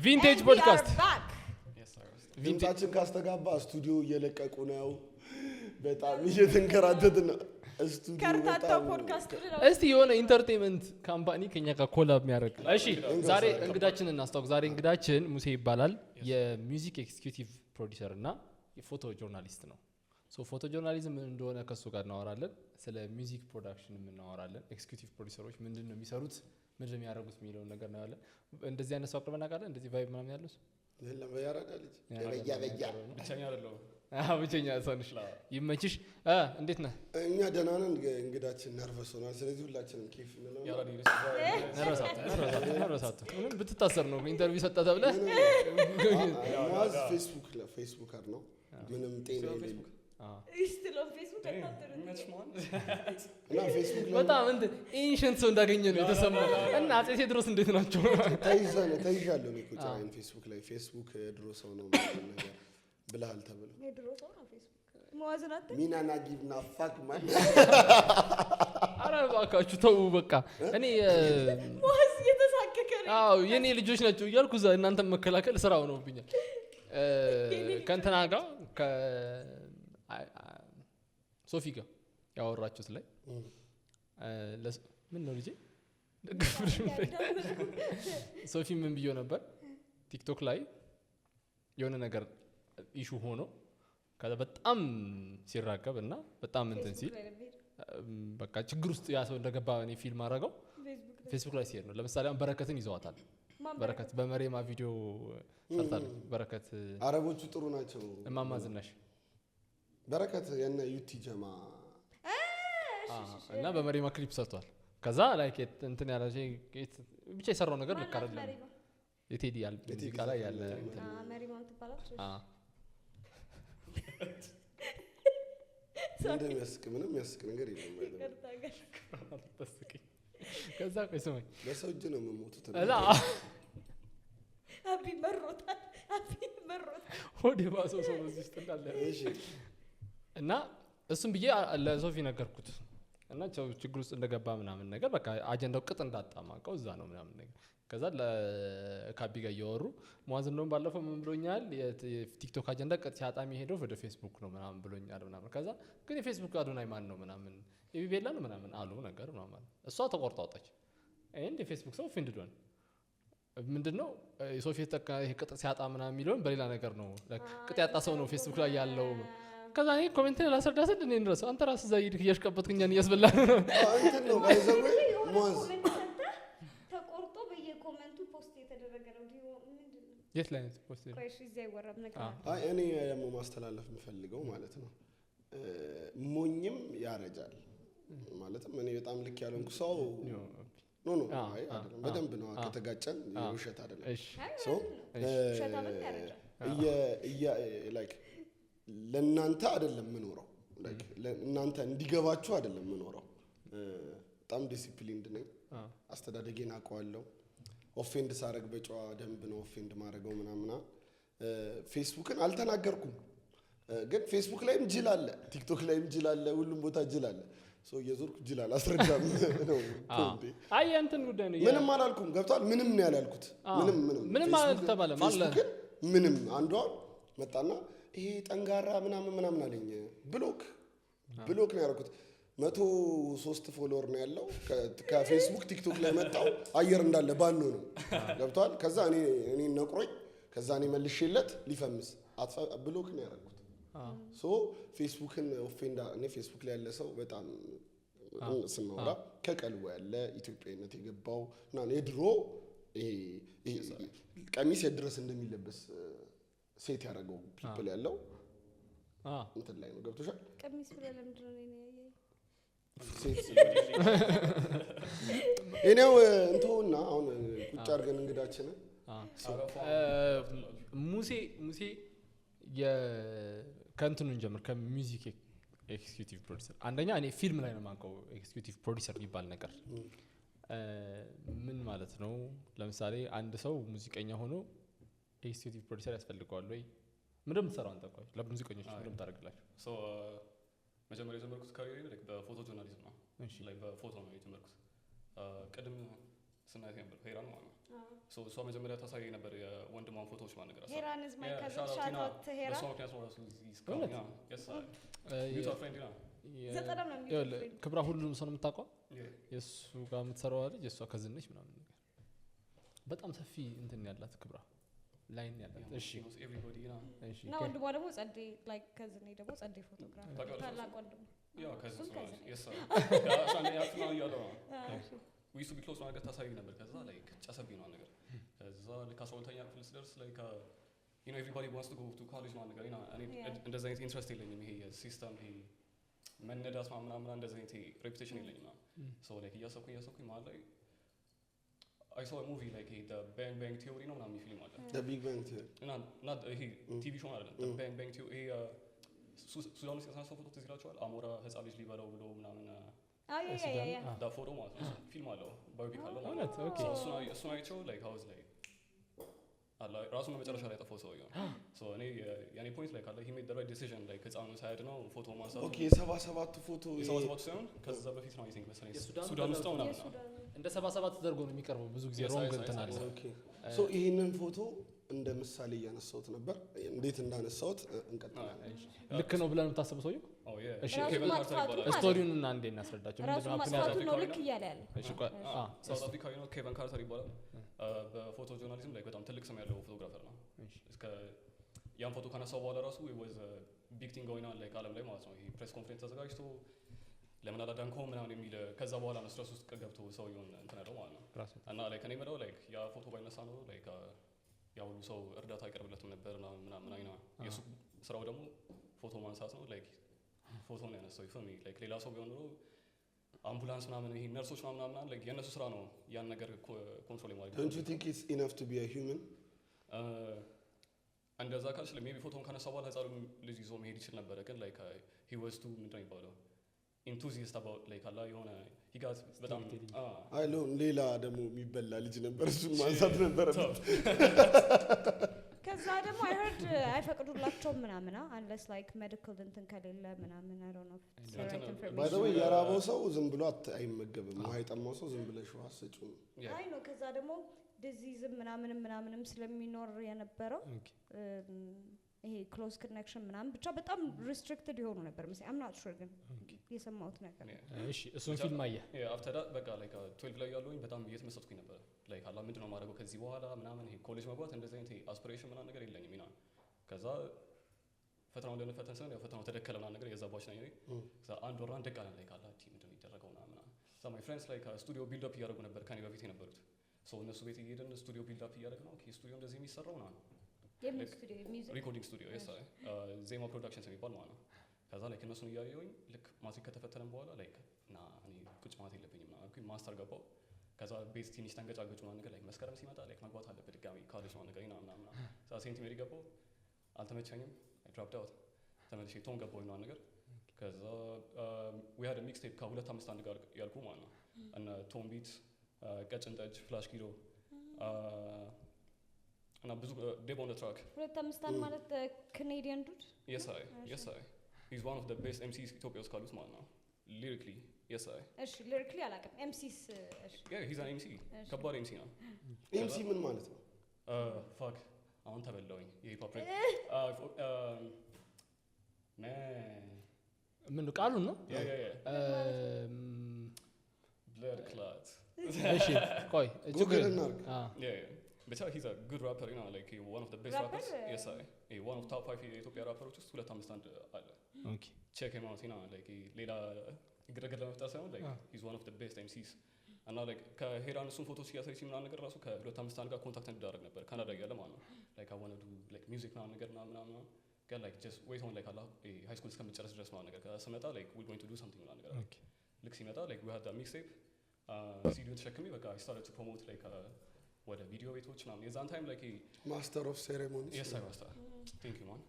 ቪንቴጅ ፖድካስት ድምጻችን ካስተጋባ ስቱዲዮ እየለቀቁ ነው። በጣም እየተንከራተትን ነው። ስቱዲዮ ከርታታ ፖድካስት እስቲ የሆነ ኢንተርቴይንመንት ካምፓኒ ከኛ ጋር ኮላብ የሚያደርግ እሺ ዛሬ እንግዳችንን እናስተዋውቅ። ዛሬ እንግዳችን ሙሴ ይባላል። የሚውዚክ ኤክስኪዩቲቭ ፕሮዲዩሰር እና የፎቶ ጆርናሊስት ነው። ሶ ፎቶ ጆርናሊዝም ምን እንደሆነ ከሱ ጋር እናወራለን። ስለ ሚውዚክ ፕሮዳክሽን እናወራለን። ኤክስኪዩቲቭ ፕሮዲዩሰሮች ምንድነው የሚሰሩት፣ ምንድነው የሚያደርጉት የሚለውን ነገር ነው ያለ። እንደዚህ አይነት ሰው አቅርበን አውቃለን። እንደዚህ ቫይብ ምናምን ያለው ለለም ያራዳልኝ በያ ብቻኛ አይደለም። ብቸኛ ሰንሽ ይመችሽ። እንዴት ነህ? እኛ ደህና ነን። እንግዳችን ነርቨስ ሆኗል። ስለዚህ ሁላችንም ኬፍ እንለው። ነርቨሳት ምንም ብትታሰር ነው ኢንተርቪው ሰጠ ተብለህ ማዝ ፌስቡከር ነው። ምንም ጤና የለም። በጣም እንትን ኤንሸንት ሰው እንዳገኘ ነው የተሰማው። እና አፄ ቴዎድሮስ እንዴት ናቸው? ተይዣለሁ እኔ እኮ ጫይን ፌስቡክ ላይ ፌስቡክ ድሮ ሰው ነው ነገር ብለሃል ተብሎ የድሮ ሰው ነው ፌስቡክ መዋዝናት ሚናና ጊቭና ፋክ ማን ኧረ እባካችሁ ተው በቃ። እኔ መዋዝ እየተሳከከ ነው። አዎ የኔ ልጆች ናቸው እያልኩ እዛ እናንተን መከላከል ስራው ነው ብኛል። ከእንትና ጋር ሶፊ ጋር ያወራችሁት ላይ ምን ነው ልጄ ሶፊ ምን ብዬው ነበር ቲክቶክ ላይ የሆነ ነገር ኢሹ ሆኖ ከዛ በጣም ሲራገብ እና በጣም እንትን ሲል በቃ ችግር ውስጥ ያ ሰው እንደገባ እኔ ፊልም አደረገው ፌስቡክ ላይ ሲሄድ ነው። ለምሳሌ አሁን በረከትን ይዘዋታል። በረከት በመሬማ ቪዲዮ ሰርታለች። በረከት አረቦቹ ጥሩ ናቸው። እማማ ዝናሽ በረከት የነ ዩቲ ጀማ እና በመሬማ ክሊፕ ሰርቷል። ከዛ ላይክ እንትን ያለ ብቻ የሰራው ነገር ልክ አይደለም። የቴዲ ሙዚቃ ላይ ያለ እንትን መሪማን ትባላለች። ምንም የሚያስቅ ነገር የለም። ከዛ ቆይ ስማኝ ለሰው እጅ ነው የምሞቱት። አቢ መሮታል። ሆዴ ባሰው ሰው ነው እዚህ ውስጥ እንዳለ። እና እሱም ብዬ ለሶፊ ነገርኩት እና ችግር ውስጥ እንደገባ ምናምን ነገር በቃ አጀንዳው ቅጥ እንዳጣማቀው እዛ ነው ምናምን ነገር። ከዛ ለካቢ ጋር እያወሩ ሙአዝ እንደውም ባለፈው ምን ብሎኛል፣ የቲክቶክ አጀንዳ ቅጥ ሲያጣሚ ሄደው ወደ ፌስቡክ ነው ምናምን ብሎኛል ምናምን። ከዛ ግን የፌስቡክ አዶናይ ማን ነው ምናምን የቢቤላ ነው ምናምን አሉ ነገር ምናምን። እሷ ተቆርጣ ወጣች። እንደ ፌስቡክ ሰው ፊንድ ዶን ምንድነው ሶፊ ተጠቃ ቅጥ ሲያጣ ምናምን የሚለውን በሌላ ነገር ነው ቅጥ ያጣ ሰው ነው ፌስቡክ ላይ ያለው። ከዛ እኔ ኮሜንት ላይ ላስረዳስል እኔ እንደረሰው አንተ ራስህ እዛ ይድክ እያሽቀበጥክ እኛን እያስበላህ ነው። እንትን ነው ባይዘው ሙአዝ ተቆርጦ በየኮሜንቱ ፖስት የተደረገ ነው። ምንድነው የት ላይ ነው ፖስት? ቆይ እሺ እዚህ አይወራም ነገር። እኔ ደግሞ ማስተላለፍ የምፈልገው ማለት ነው ሞኝም ያረጃል ማለትም እኔ በጣም ልክ ያለንኩ ሰው ኖ አይ አይደለም በደንብ ነው ከተጋጨን ውሸት አይደለም። ሶ ላይክ ለእናንተ አይደለም የምኖረው፣ እናንተ እንዲገባችሁ አይደለም የምኖረው። በጣም ዲሲፕሊንድ ነኝ። አስተዳደጌን አውቀዋለሁ። ኦፌንድ ሳረግ በጨዋ ደንብ ነው ኦፌንድ ማድረገው ምናምና። ፌስቡክን አልተናገርኩም፣ ግን ፌስቡክ ላይም ጅል አለ፣ ቲክቶክ ላይም ጅል አለ፣ ሁሉም ቦታ ጅል አለ። ሰው የዞርኩ ጅል አላስረዳም ነው እንዴ? አይ እንትን ጉዳይ ነው። ምንም አላልኩም። ገብቷል? ምንም ነው ያላልኩት። ምንም ማለት ተባለ ማለት ምንም አንዷ መጣና ይሄ ጠንጋራ ምናምን አለኝ። ብሎክ ነው ያደረኩት። 103 ፎሎወር ነው ያለው ከፌስቡክ ቲክቶክ ላይ መጣው አየር እንዳለ ባኖ ነው። ገብቷል? ከዛ እኔ ነቅሮኝ ከዛ እኔ መልሼለት ሊፈምስ ብሎክ ነው ያደረኩት። ሶ ፌስቡክን ኦፌንዳ እኔ ፌስቡክ ላይ ያለ ሰው በጣም ስናወራ ከቀልቡ ያለ ኢትዮጵያዊነት የገባው እና የድሮ ይሄ ቀሚስ የድረስ እንደሚለበስ ሴት ያደረገው ፒፕል ያለው እንትን ላይ ነው። ገብቶሻል? ቀሚስ ብለህ ለምንድን ነው እኔው እንተውና አሁን ቁጭ አድርገን እንግዳችንን ሙሴ ከእንትኑን ጀምር ከሚውዚክ ኤክስኪዩቲቭ ፕሮዲዩሰር። አንደኛ እኔ ፊልም ላይ ነው የማውቀው ኤክስኪዩቲቭ ፕሮዲዩሰር የሚባል ነገር ምን ማለት ነው? ለምሳሌ አንድ ሰው ሙዚቀኛ ሆኖ ኤክስኪዩቲቭ ፕሮዲዩሰር ያስፈልገዋል ወይ? ምንድነው የምትሰራው አንተ? ቆይ ለሙዚቀኞች ምንድነው የምታደርግላቸው? መጀመሪያ የጀመርኩት ካሪየር ላይ በፎቶ ጆርናሊዝም ነው። ላይ በፎቶ ነው የጀመርኩት። ቅድም ስናየት ነበር ሄራን ማለት ነው። ሶ እሷ መጀመሪያ ታሳይ ነበር የወንድሟን ፎቶዎች ማለት ነገር ሄራን is my cousin shout out to ሄራን እሷ ምክንያት ነው ራሱ እዚህ እስካሁን ያ yes mutual friend ያ ዘጠናም ነው የሚለው ክብራ ሁሉንም ሰው ነው የምታውቀው የእሱ ጋር የምትሰራው ልጅ የእሷ ከዝን ነች ምናምን ነገር በጣም ሰፊ እንትን ያላት ክብራ ላይን ያላት እሺ everybody ያ እሺ እና ወንድሟ ደግሞ ጸዴ ላይክ ከዝኔ ደግሞ ጸዴ ፎቶግራፍ ታላቅ ወንድሟ ያ ከዚህ yes ያ ያፍና ያለው we used to be close ነው ነገር ታሳይ ነበር ከዛ ላይክ ጨሰብኝ ነው ነገር ከዛ ልክ 12ኛ ክፍል ስደርስ ላይክ you know everybody wants to go to college ነው ነገር እኔ እንደዛ አይነት ኢንትረስት የለኝም ይሄ ሲስተም ይሄ መነዳት ምናምን እንደዛ አይነት ሬፑቴሽን የለኝም ሶ ላይክ እያሰብኩኝ ማለት ላይ I saw a movie like the Bang Bang Theory ነው ምናምን ፊልም አለ the big bang theory not ይሄ ቲቪ ሾው አይደለም the Bang Bang Theory ይሄ ሱዳን ውስጥ የተነሳው ፎቶ ትዝ ይላችኋል አሞራ ህፃን ልጅ ሊበላው ብሎ ምናምን ዳ ፎቶ ማለት ነው ፊልም አለው ባዮፒክ አለው ማለት ነው እሱን አይቼው like I was like ራሱ ነው መጨረሻ ላይ ጠፋው ሰውየው ሶ እኔ ያኔ ፖይንት ላይ ካለ he made the right decision like ህፃኑን ሳያድ ነው ፎቶ ማንሳት ኦኬ 77 ፎቶ የሰባት ሳይሆን ከዛ በፊት ነው I think መሰለኝ ሱዳን ውስጥ ነው ምናምን እንደ 77 ተደርጎ ነው የሚቀርበው ብዙ ጊዜ ሮንግ እንትን አለ ኦኬ ሶ ይሄንን ፎቶ እንደ ምሳሌ እያነሳሁት ነበር እንዴት እንዳነሳሁት እንቀጥላለን ልክ ነው ብለን የምታስበው ሰውየው oh yeah እሺ ኬቨን ካርተር ይባላል ስቶሪውን እና እንዴ እናስረዳቸው ራሱ ማጥፋቱ ነው ልክ እያለ ያለው እሺ ሳውዝ አፍሪካዊ ነው ኬቨን ካርተር ይባላል በፎቶ ጆርናሊዝም ላይ በጣም ትልቅ ስም ያለው ፎቶግራፈር ነው እስከ ያን ፎቶ ካነሳው በኋላ ራሱ it was a big thing going on like ዓለም ላይ ማለት ነው ይሄ ፕሬስ ኮንፈረንስ ተዘጋጅቶ ለምን አላዳንከውም ምናምን የሚል ከዛ በኋላ ነው ስትረስ ውስጥ ገብቶ ሰውየውን እንትን ያለው ማለት ነው እና like እኔ የምለው like ያ ፎቶ ባይነሳ ነው like ያ ሁሉ ሰው እርዳታ አይቀርብለትም ነበር ምናምን አይና የሱ ስራው ደግሞ ፎቶ ማንሳት ነው like ፎቶ ነው ያነሳው ይፈሚ like ሌላ ሰው ቢሆን ኖሮ አምቡላንስ ምናምን ይሄ ነርሶች ምናምን like የነሱ ስራ ነው ያን ነገር ኮንትሮል ማድረግ don't you think it's enough to be a human እንደዛ ካልሽ ሜቢ ፎቶን ካነሳ በኋላ ህፃኑ ልጅ ይዞ መሄድ ይችል ነበረ ግን like he was too ምንድን ነው የሚባለው enthusiast about like አላ የሆነ he got በጣም አይ ሎ ሌላ ደግሞ የሚበላ ልጅ ነበር እሱን ማንሳት ነበር ከዛ ደግሞ I heard አይፈቅዱላቸውም ምናምን unless like medical እንትን ከሌለ ምናምን I don't know if it's the right information by the way የራበው ሰው ዝም ብሎ አይመገብም ውሃ የጠማው ሰው ዝም ብለሽ ውሃ ሰጪው አይ ነው ከዛ ደግሞ ዲዚዝም ምናምንም ስለሚኖር የነበረው ይሄ ክሎዝ ኮኔክሽን ምናምን ብቻ በጣም ሪስትሪክትድ ይሆኑ ነበር መሰለኝ I'm not sure ግን የሰማሁት ነገር እሺ እሱን ፊልም አየህ after that በቃ like 12 ላይ ያለውኝ በጣም እየተመሰጥኩኝ ነበር like አላ ምንድነው ማድረገው ከዚህ በኋላ ምናምን ይሄ ኮሌጅ መግባት እንደዚህ አይነት አስፒሬሽን ምናምን ነገር የለኝም ይና ከዛ ፈተናው እንደነፈተን ሰው ፈተናው ተደከለ ምናምን ነገር የዛባች ነኝ ከዛ አንድ ወር አንድ ቀን ላይ ካላ ቲ ምንድነው የሚደረገው ምናምን so my friends like ስቱዲዮ ቢልድ አፕ እያደረጉ ነበር ከኔ በፊት የነበሩት so እነሱ ቤት እየሄድን ስቱዲዮ ቢልድ አፕ እያደረግን ነው ኦኬ ስቱዲዮ እንደዚህ የሚሰራው ነው ሪኮርዲንግ ስቱዲዮ yes ዜማ ፕሮዳክሽንስ የሚባል ማለት ነው ከዛ like እነሱን እያየሁኝ ልክ ማትሪክ ከተፈተነን በኋላ like እና እኔ ቁጭ ማለት የለብኝም ነው አልኩኝ ማስተር ገባው ከዛ ቤት ትንሽ ተንገጫገጩ ምናምን ነገር like መስከረም ሲመጣ like መግባት አለበት ድጋሚ ካሌጅ ነው ነገር ምናምን ከዛ ሴንት ሜሪ ገባው አልተመቸኝም I dropped out ተመልሼ ቶን ገባው ነው ነገር ከዛ we had a mixtape ከ251 ጋር ያልኩ ማለት ነው እና ቶን ቢት ቀጭን ጠጅ ፍላሽ ኪሎ እና ብዙ ዴብ ኦን ዘ ትራክ 251 ማለት ካናዲያን ዱድ yes I he's one of the best MCs ኢትዮጵያ ውስጥ ካሉት ማለት ነው lyrically yes I እሺ lyrically አላውቅም MCs እሺ yeah he's an MC ከባድ MC ነው MC ምን ማለት ነው fuck አሁን ተበላውኝ የሂፕ ሆፕ man ምን ቃሉን ነው blood clot እሺ ቆይ ጉግል እናርግ but he's a good rapper you know like one of the best rappers yes I one of top 5 የኢትዮጵያ ራፐሮች ውስጥ 251 አለ ኦኬ check him out you know like ሌላ ግረገር ለመፍጠር ሳይሆን like he's one of the best MCs እና like ከሄራን እሱን ፎቶ ሲያሳይ ምናምን ነገር ራሱ ከ251 ጋር ኮንታክት እንዳደረግ ነበር ካናዳ እያለ ማለት ነው like I want to do like music ምናምን ነገር ምናምን ግን like just wait on like አላ high school እስከምጨርስ ድረስ ምናምን ነገር ከስመጣ like we're going to do something ምናምን ነገር ኦኬ ልክ ሲመጣ like we had that mixtape ሲዲውን ተሸክሜ በቃ I started to promote like ወደ ቪዲዮ ቤቶች ምናምን የዛን ታይም like ማስተር ኦፍ ሴሬሞኒስ yes I was thank you man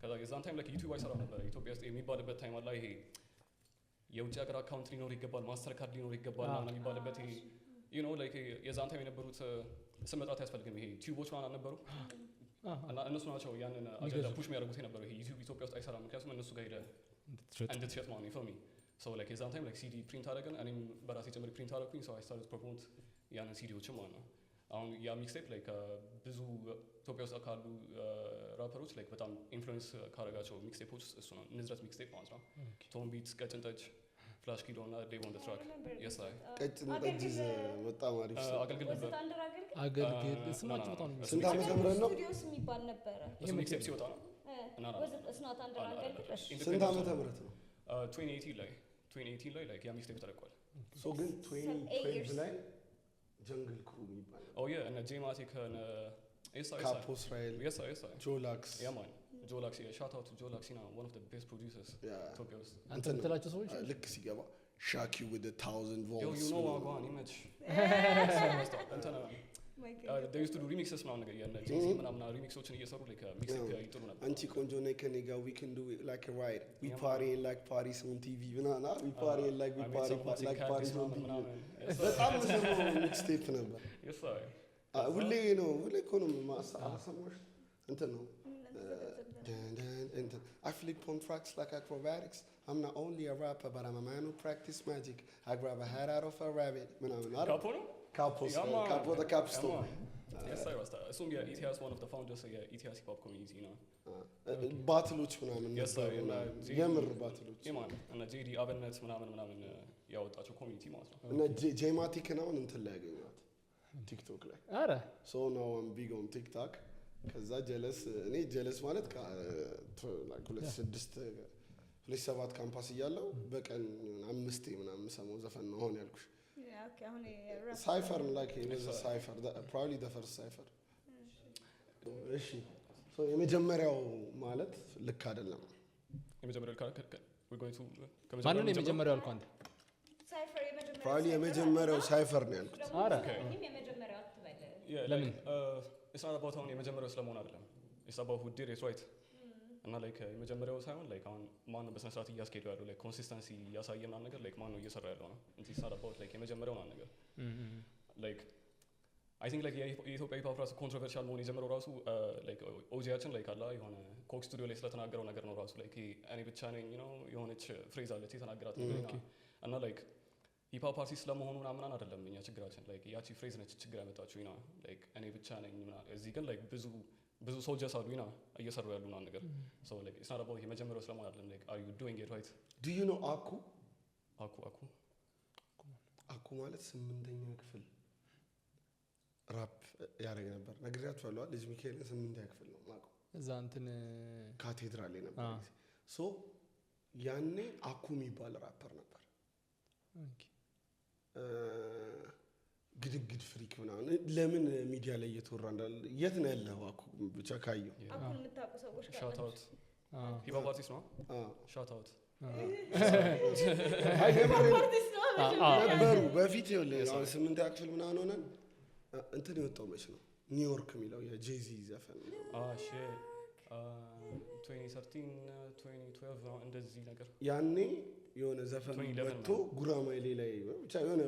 ከዛ የዛን ታይም like ዩቲዩብ አይሰራ ነበር ኢትዮጵያ ውስጥ የሚባልበት ታይም አለ ይሄ የውጭ ሀገር አካውንት ሊኖር ይገባል ማስተር ካርድ ሊኖር ይገባል ምናምን የሚባልበት ይሄ you know like የዛን ታይም የነበሩት ስም መጥራት ያስፈልግም ይሄ ቲዩቦች ምናምን ነበሩ እና እነሱ ናቸው ያንን አጀንዳ ፑሽ የሚያደርጉት የነበረው ይሄ ዩቲዩብ ኢትዮጵያ ውስጥ አይሰራም ምክንያቱም እነሱ ጋር ሄደ እንድትሸጥ ማለት ነው for me so like የዛን ታይም like CD ፕሪንት አደረግን እኔም በራሴ ጭምር ፕሪንት አደረኩኝ so I started to promote ያንን ሲዲዎችም ማለት ነው። አሁን ያ ሚክስቴፕ ላይክ ብዙ ኢትዮጵያ ውስጥ ካሉ ራፐሮች ላይክ በጣም ኢንፍሉዌንስ ካረጋቸው ሚክስቴፖች ውስጥ እሱ ነው። ንዝረት ሚክስቴፕ ማለት ነው። ቶም ቢትስ፣ ቀጭን ጠጅ፣ ፍላሽ ኪሎ እና ዴቭ ኦን ዘ ትራክ የሳይ ቀጭን ጠጅ በጣም አሪፍ አገልግል ነበር። አገልግል ስማቸው በጣም ስንት ዓመተ ምህረት ነው? ስቱዲዮስ የሚባል ነበረ። እሱ ሚክስቴፕ ሲወጣ ነው። ስንት ዓመተ ምህረት ነው? 2018 ላይ ላይክ ያ ሚክስቴፕ ተለቋል። ሶ ግን 2012 ላይ ጀንግል ክሩ የሚባል እነ ጄማቲክ ካፖ እስራኤል ጆላክስ ጆላክስ ሻት አውት ጆላክስ ና one of the best producers ኢትዮጵያ ውስጥ አንተ የምትላቸው ሰዎች ልክ ሲገባ ሻኪ with 1000 volts you know ዋጓን ኢሜጅ they used to do remixes ምናምን ነገር ያለ ጄዚ ምናምን ሪሚክሶችን እየሰሩ like ሚክስቴፕ ይጥሩ ነበር። አንቺ ቆንጆ ነኝ ከኔ ጋር we can do it like a ride we party like Paris on TV ምናምን we party like we party like Paris on TV በጣም ዘመኑ ሚክስቴፕ ነበር። ሁሌ እኮ ነው ማሰማሽ እንትን ነው I flip on tracks like acrobatics. I'm not only a rapper, but I'm a man who practice magic. I grab a hat out of a rabbit. Capo the capstone. Yes, I was. እሱም የኢቲያስ one of the founders የኢቲያስ ሂፕ ሆፕ ኮሚኒቲ ነው። ባትሎች ምናምን የምር ባትሎች እና ጄዲ አብነት ምናምን ያወጣቸው ኮሚኒቲ ማለት ነው። እና ጄማቲክን አሁን እንትን ላይ ያገኘኋት ቲክቶክ ላይ። አረ so now I'm big on TikTok. ከዛ እኔ ጀለስ ማለት 2007 ካምፓስ እያለሁ በቀን 5 ምናምን ሰማው ዘፈን ነው አሁን ያልኩሽ። ሳይፈር like it was a cipher probably the first cipher. እሺ so የመጀመሪያው ማለት ልክ አይደለም። የመጀመሪያው we're going to ማን ነው የመጀመሪያው አልኩ አንተ? ሳይፈር የመጀመሪያው probably የመጀመሪያው ሳይፈር ነው ያልኩት። አረ የመጀመሪያው አትበል። ለምን it's not about አሁን የመጀመሪያው ስለመሆን አይደለም። it's about who did it right እና ላይክ የመጀመሪያው ሳይሆን ላይክ አሁን ማን ነው በስነ ስርዓት እያስኬዱ ያለው ላይክ ኮንሲስተንሲ እያሳየ ምናምን ነገር ላይክ ማን ነው እየሰራ ያለው ነው እንጂ it's not about ላይክ የመጀመሪያው ምናምን ነገር ላይክ I think like የኢትዮጵያ ሂፕ ሆፕ ራሱ ኮንትሮቨርሻል መሆን የጀመረው ራሱ ላይክ ኦጂያችን ላይክ አላ የሆነ ኮክ ስቱዲዮ ላይ ስለተናገረው ነገር ነው ራሱ ላይክ እኔ ብቻ ነኝ የሆነች ፍሬዝ አለች የተናገራት ነገር እና ላይክ ሂፕ ሆፕ አርቲስት ስለመሆኑ ምናምን አይደለም እኛ ችግራችን ላይክ ያቺ ፍሬዝ ነች ችግር ያመጣችው ላይክ እኔ ብቻ ነኝ ምናምን እዚህ ግን ላይክ ብዙ ሶልጀርስ አሉ እየሰሩ ያሉ ምናምን ነገር so like it's not about የመጀመሪያው ስለመሆን አይደለም like are you doing it right? do you know አኩ ማለት 8ኛ ክፍል ራፕ ያደረገ ነበር ነግሬያችኋለሁ። ልጅ ሚካኤል 8ኛ ክፍል ነው ማውቀው እዛ እንትን ካቴድራል ላይ ነበር so ያኔ አኩ የሚባል ራፐር ነበር። ግድግድ ፍሪክ ምናምን ለምን ሚዲያ ላይ እየተወራ እንዳለ የት ነው ያለው አኩ ብቻ ካየው አኩን የምታውቁ ሰዎች ጋር ሻት አውት ሂፕ ሆፕ አርቲስት ነው ሻት አውት ነበሩ በፊት ይኸውልህ 8ኛ ክፍል ምናምን ሆነን እንትን የወጣው መች ነው ኒውዮርክ የሚለው የጄዚ ዘፈን shit 2013 2012 እንደዚህ ነገር ያኔ የሆነ ዘፈን መጥቶ ጉራማይሌ ላይ ብቻ የሆነ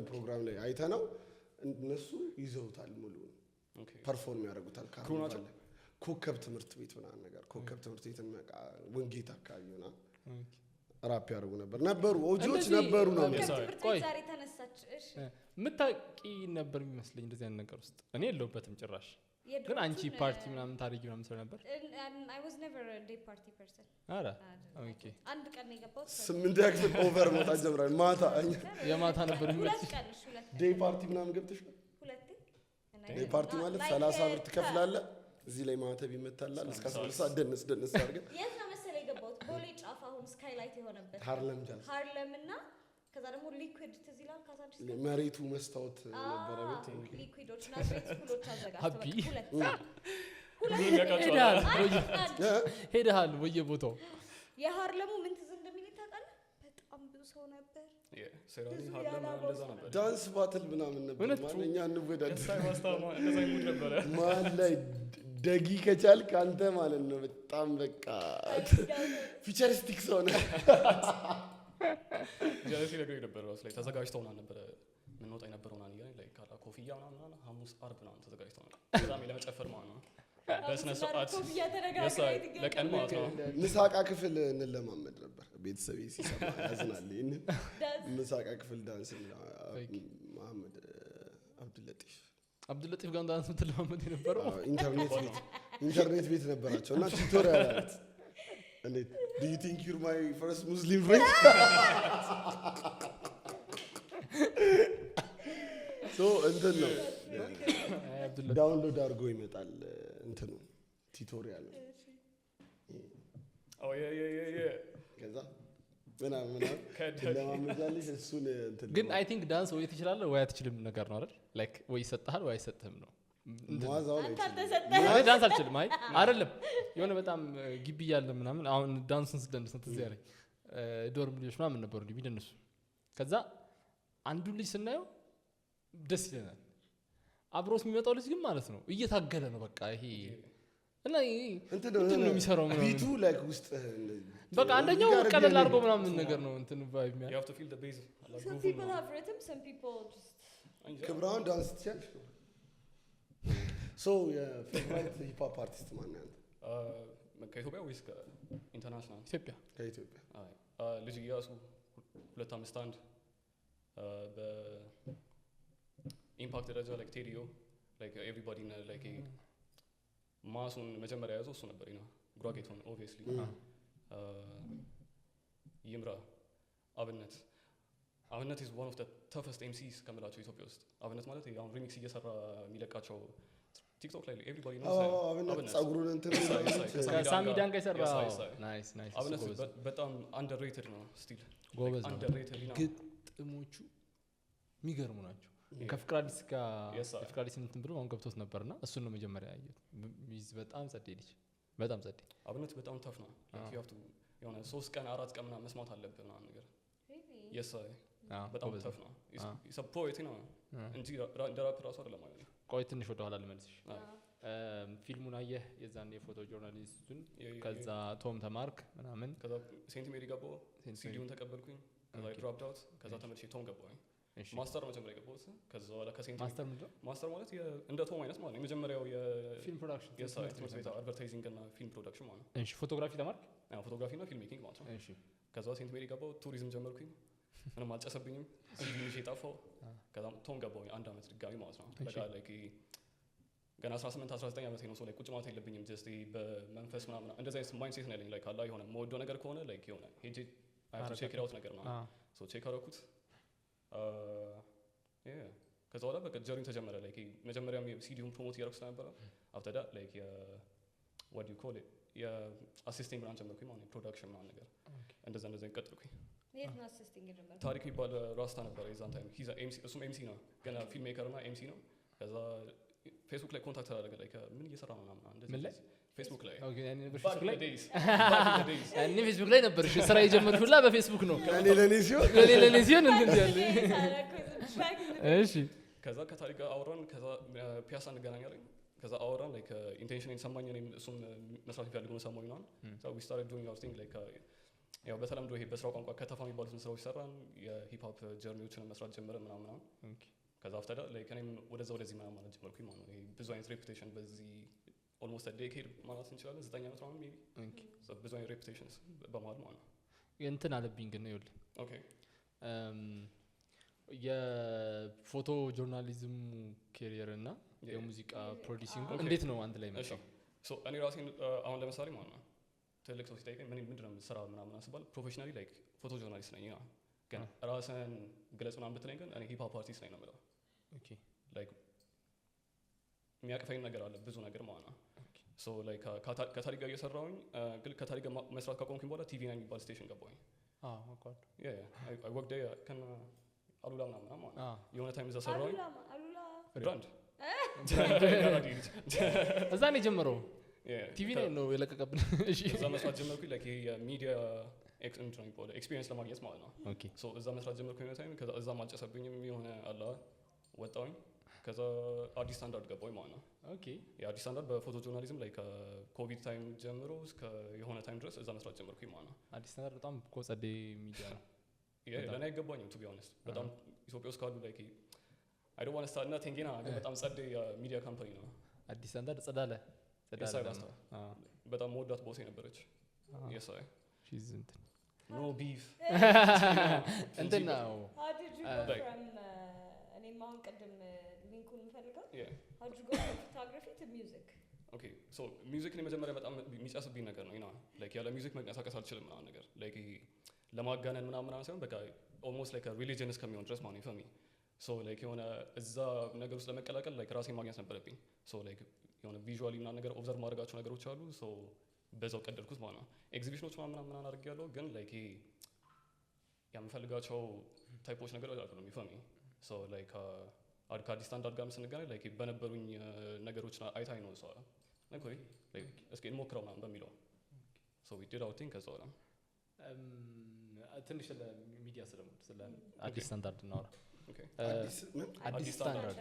ፕሮግራም ላይ አይተነው እነሱ ይዘውታል ሙሉውን ፐርፎርም ያደርጉታል። ካርናቫል ኮከብ ትምህርት ቤት ምናምን ነገር ኮከብ ትምህርት ቤት ወንጌት አካባቢ ሆና ራፕ ያደርጉ ነበሩ ኦጂዎች ነበሩ ነው ቆይ ዛሬ ተነሳች። እሺ ምታቂ ነበር የሚመስለኝ እንደዚህ አይነት ነገር ውስጥ እኔ የለሁበትም ጭራሽ። ግን አንቺ ፓርቲ ምናምን ታሪክ ምናምን ስለ ነበር I was never a day party person። አረ ኦኬ አንድ ቀን ነው የገባሁት 8ኛ ክፍል ኦቨር መውጣት ጀምራል። ማታ የማታ ነበር ሁለት ቀን ዴይ ፓርቲ ምናምን ገብተሽ ሁለቴ ዴይ ፓርቲ ማለት 30 ብር ትከፍላለህ። እዚህ ላይ ማተብ ይመታላል እስከ 12 ሰዓት ደንስ አድርገን የት ነው መሰለኝ የገባሁት ቦሌ ጫፍ አሁን ስካይላይት የሆነበት ሃርለም እና ከዛ ደግሞ ሊኩዊድ ትዝ ይላል ካዛንቺስ መሬቱ መስታወት ነበረ ቤት ሊኩዊዶች እና ቤት ስኩሎች አዘጋጅተው ሄደሃል በየቦታው የሃርለሙ ምን ትዝ እንደሚል ታውቃለህ? በጣም ብዙ ሰው ነበር። ሴራኒ ሃርለም እንደዛ ነበር ዳንስ ባትል ምናምን ነበር ማለት እኛ እንወዳደር እንደዛ ይሙድ ነበር ማን ላይ ደጊ ከቻልክ አንተ ማለት ነው በጣም በቃ ፊቸሪስቲክ ሰው ነህ። ጀለሲ ነገር ነበር ራስ ላይ ተዘጋጅተው ነበር ምን ወጣ የነበረው ማን ይላል ላይ ካላ ኮፍያ ምናምን ሐሙስ አርብ ምናምን ተዘጋጅተው ነበር በጣም ለመጨፈር ማለት ነው በስነ ስርዓት ለቀን ማለት ነው። ምሳቃ ክፍል እንለማመድ ነበር ቤተሰቤ ሲሰማ ያዝናል። ምሳቃ ክፍል ዳንስ መሐመድ አብዱልለጢፍ ጋር እንዳንተ ተለማመድ የነበረው ኢንተርኔት ቤት ነበራቸው እና ቱቶሪያል አለት እንዴት do you think you're my first muslim friend so እንትን ነው ዳውንሎድ አድርጎ ይመጣል እንትኑ ቱቶሪያል ከዛ ምናምን ለማመጃለሽ እሱን እንትን ግን አይ ቲንክ ዳንስ ወይ ትችላለህ ወይ አትችልም ነገር ነው አይደል ላይክ ወይ ይሰጣል ወይ አይሰጥህም ነው ሙአዛው ላይ እኔ ዳንስ አልችልም አይ አይደለም የሆነ በጣም ግቢ ያለ ምናምን አሁን ዳንስን ስደንስ ነው ትዝ ያለኝ ዶርም ልጆች ምናምን ነበሩ እንዴ ቢደንሱ ከዛ አንዱ ልጅ ስናየው ደስ ይለናል አብሮስ የሚመጣው ልጅ ግን ማለት ነው እየታገለ ነው በቃ ይሄ እና እንትን ነው የሚሰራው ምናምን ቢቱ ላይክ ውስጥ በቃ አንደኛው ቀለል አድርጎ ምናምን ነገር ነው እንትን ቫይብ you have to feel the bass some people have rhythm some people just ክብራውን ዳንስ ትችያለሽ so የፌቨራይት ሂፕ ሆፕ አርቲስት ማን ነው ከኢትዮጵያ ወይስ ከኢንተርናሽናል ኢትዮጵያ ከኢትዮጵያ ልጅ ኢያሱ 251 በኢምፓክት ደረጃ ላይክ ቴዲዮ ላይክ ኤቭሪባዲ ላይክ ማሱን መጀመሪያ ያዘው እሱ ነበር ነው ጉራጌቶን ኦብቪየስሊ ይምራ አብነት is one of the toughest MCs ከመላቸው ኢትዮጵያ ውስጥ አብነት ማለት አሁን ሪሚክስ እየሰራ የሚለቃቸው ቲክቶክ ላይ ኤቭሪባዲ ነው አብነት ጸጉሩን እንትን ሳሚ ዳንጋ ይሰራው ናይስ አብነት በጣም አንደርሬትድ ነው ስቲል ጎበዝ ነው አንደርሬትድ ነው ግጥሞቹ የሚገርሙ ናቸው ከፍቅር አዲስ ጋር ፍቅር አዲስ እንትን ብሎ አሁን ገብቶት ነበርና እሱን ነው መጀመሪያ ያየሁት በጣም ጸዴ ልጅ በጣም ጸዴ አብነት በጣም ታፍ ነው you have to የሆነ 3 ቀን 4 ቀን ምናምን መስማት አለብህ ምናምን ነገር yes በጣም ታፍ ነው it's a poet ነው እንጂ ራፕ ራሱ አይደለም ማለት ነው ቆይ ትንሽ ወደ ኋላ ልመልስሽ ፊልሙን አየህ የዛን የፎቶ ጆርናሊስቱን ከዛ ቶም ተማርክ ምናምን ከዛ ሴንት ሜሪ ገባሁ ሲዲውን ተቀበልኩኝ ከዛ ድሮፕድ አውት ከዛ ተመልሼ ቶም ገባሁ ማስተር መጀመሪያ ገባሁት ከዛ በኋላ ከሴንት ማስተር ምንድነው ማስተር ማለት እንደ ቶም አይነት ማለት ነው የመጀመሪያው የፊልም ፕሮዳክሽን ትምህርት ቤት አድቨርታይዚንግ እና ፊልም ፕሮዳክሽን ማለት ነው እሺ ፎቶግራፊ ተማርክ ፎቶግራፊ እና ፊልም ሜኪንግ ማለት ነው እሺ ከዛ ሴንት ሜሪ ገባሁ ቱሪዝም ጀመርኩኝ ምንም አልጨሰብኝም ሲቪ ይዤ ጠፋሁ ከዛ ቶም ገባሁኝ አንድ አመት ድጋሚ ማለት ነው በቃ ላይክ ገና 18 19 ዓመቴ ነው ላይ ቁጭ ማለት የለብኝም ጀስት በመንፈስ ምናምን እንደዚህ አይነት ማይንድ ሴት ነው ያለኝ ላይክ አላ የሆነ የምወደው ነገር ከሆነ ላይክ የሆነ ሄጄ አይ ሃቭ ቱ ቼክ ኢት አውት ነገር ነው ሶ ቼክ አደረኩት ከዛ በኋላ በቃ ጀርኒ ተጀመረ ላይክ መጀመሪያም ሲዲውን ፕሮሞት እያደረኩ ስለነበረ አፍተር ዳት ላይክ what do you call it የአሲስቲንግ ምናምን ጀመርኩኝ ማለት ነው ፕሮዳክሽን ምናምን ነገር እንደዛ ቀጥልኩኝ የት ነው አሲስቲንግ የጀመረው ታሪክ ይባል ራስታ ነበር የዛን ታይም ሂዛ ኤምሲ እሱም ኤምሲ ነው ገና ፊልም ሜከር እና ኤምሲ ነው ከዛ ፌስቡክ ላይ ኮንታክት አደረገ ላይ ምን እየሰራ ነው ምናምን እንደዚህ ፌስቡክ ላይ ኦኬ እኔ ፌስቡክ ላይ ነበር ስራ የጀመርኩላ በፌስቡክ ነው ለኔ ሲሆን እንዴ ያለ እሺ ከዛ ከታሪክ ጋር አወራን ከዛ ፒያሳ እንገናኛለን ከዛ አወራን ላይክ ኢንቴንሽን ሰማኝ እኔ እሱም መስራት ይፈልጉ ሰማኝ ነው so we started doing our thing like ያው በተለምዶ ይሄ በስራው ቋንቋ ከተፋ የሚባሉትን ስራዎች ሰራን የሂፕ ሆፕ ጀርኒዎችን መስራት ጀመረ ምናምን ኦኬ ከዛ አፍተር ላይክ እኔም ወደዚህ ምናምን ማለት ጀመርኩኝ ማለት ነው ይሄ ብዙ አይነት ሬፑቴሽን በዚህ ኦልሞስት a decade ማለት እንችላለን 9 ዓመት ምናምን ሜቢ ኦኬ so ብዙ አይነት ሬፑቴሽንስ በመሃል ማለት ነው እንትን አለብኝ ግን ነው ይኸውልህ ኦኬ የፎቶ ጆርናሊዝም ካሪየር እና የሙዚቃ ፕሮዲዩሲንግ እንዴት ነው አንድ ላይ መጣው ሶ እኔ ራሴን አሁን ለምሳሌ ማለት ነው ትልቅ ሰው ሲጠይቀኝ ምንድነው የምትሰራው ምናምን አስባል ፕሮፌሽናሊ ላይክ ፎቶ ጆርናሊስት ነኝ ነው ግን ራስን ግለጽ ምናምን ብትለኝ ግን እኔ ሂፕ ሆፕ አርቲስት ነኝ ነው የምለው ኦኬ ላይክ የሚያቅፈኝ ነገር አለ ብዙ ነገር ማለት ነው ሶ ላይክ ከታሪክ ጋር እየሰራሁኝ ግን ከታሪክ ጋር መስራት ካቆምኩኝ በኋላ ቲቪ 9 የሚባል ስቴሽን ገባሁኝ አቋል I worked there ከና አሉላ ምናምን ማለት የሆነ ታይም እዛ ሰራሁኝ አሉላ ብራንድ እዛ ነው የጀመረው ቲቪ ነው የለቀቀብን እሺ እዛ መስራት ጀመርኩኝ ላይክ የሚዲያ ኤክስፒሪየንስ ለማግኘት ማለት ነው ኦኬ ሶ እዛ መስራት ጀመርኩኝ የሆነ ታይም ከዛ እዛ ማልጨሰብኝም የሆነ አላ ወጣሁኝ ከዛ አዲስ ስታንዳርድ ገባሁኝ ማለት ነው ኦኬ የአዲስ ስታንዳርድ በፎቶ ጆርናሊዝም ላይ ከኮቪድ ታይም ጀምሮ እስከ የሆነ ታይም ድረስ እዛ መስራት ጀመርኩኝ ማለት ነው አዲስ ስታንዳርድ በጣም ኮጸዴ ሚዲያ ነው ለኔ አይገባኝም ቱ ቢ ኦነስት በጣም ኢትዮጵያ ውስጥ ካሉ ላይክ I don't want to start nothing ግን በጣም ጸዴ ሚዲያ ካምፓኒ ነው አዲስ ስታንዳርድ ጸዳለ በጣም ወዳት ቦሴ ነበረች የሳይ she's እንትን no beef እንትን ነው how did you go from እኔም አሁን ቅድም የምፈልገው Yeah. how to go from photography to music ኦኬ ሶ ሚውዚክን የመጀመሪያ በጣም የሚጨስብኝ ነገር ነው ላይክ ያለ ሚውዚክ መንቀሳቀስ አልችልም ምናምን ነገር ላይክ ይሄ ለማጋነን ምናምን ሳይሆን በቃ ኦልሞስት ላይክ ሪሊጅን እስከሚሆን ድረስ ማለት ነው ሶ ላይክ የሆነ እዛ ነገር ውስጥ ለመቀላቀል ላይክ ራሴን ማግኘት ነበረብኝ ሶ ላይክ የሆነ ቪዥዋሊ ምናምን ነገር ኦብዘርቭ ማድረጋቸው ነገሮች አሉ ሶ በዛው ቀደልኩት ማለት ነው ኤግዚቢሽኖች ምናምን አድርጌያለሁ ግን ላይክ ይሄ የምፈልጋቸው ታይፖች ነገሮች አሉ የሚፈሚ ሶ ላይክ ከአዲስ ስታንዳርድ ጋር ስንገናኝ ላይክ በነበሩኝ ነገሮች አይታይ ነው ሰው ላይክ እስኪ እንሞክረው ምናምን በሚለው ሶ ዊ ዲድ አወር ቲንግ ከዛ በኋላ ትንሽ ለሚዲያ ስለሞድ ስለ አዲስ ስታንዳርድ እናወራ ኦኬ አዲስ ስታንዳርድ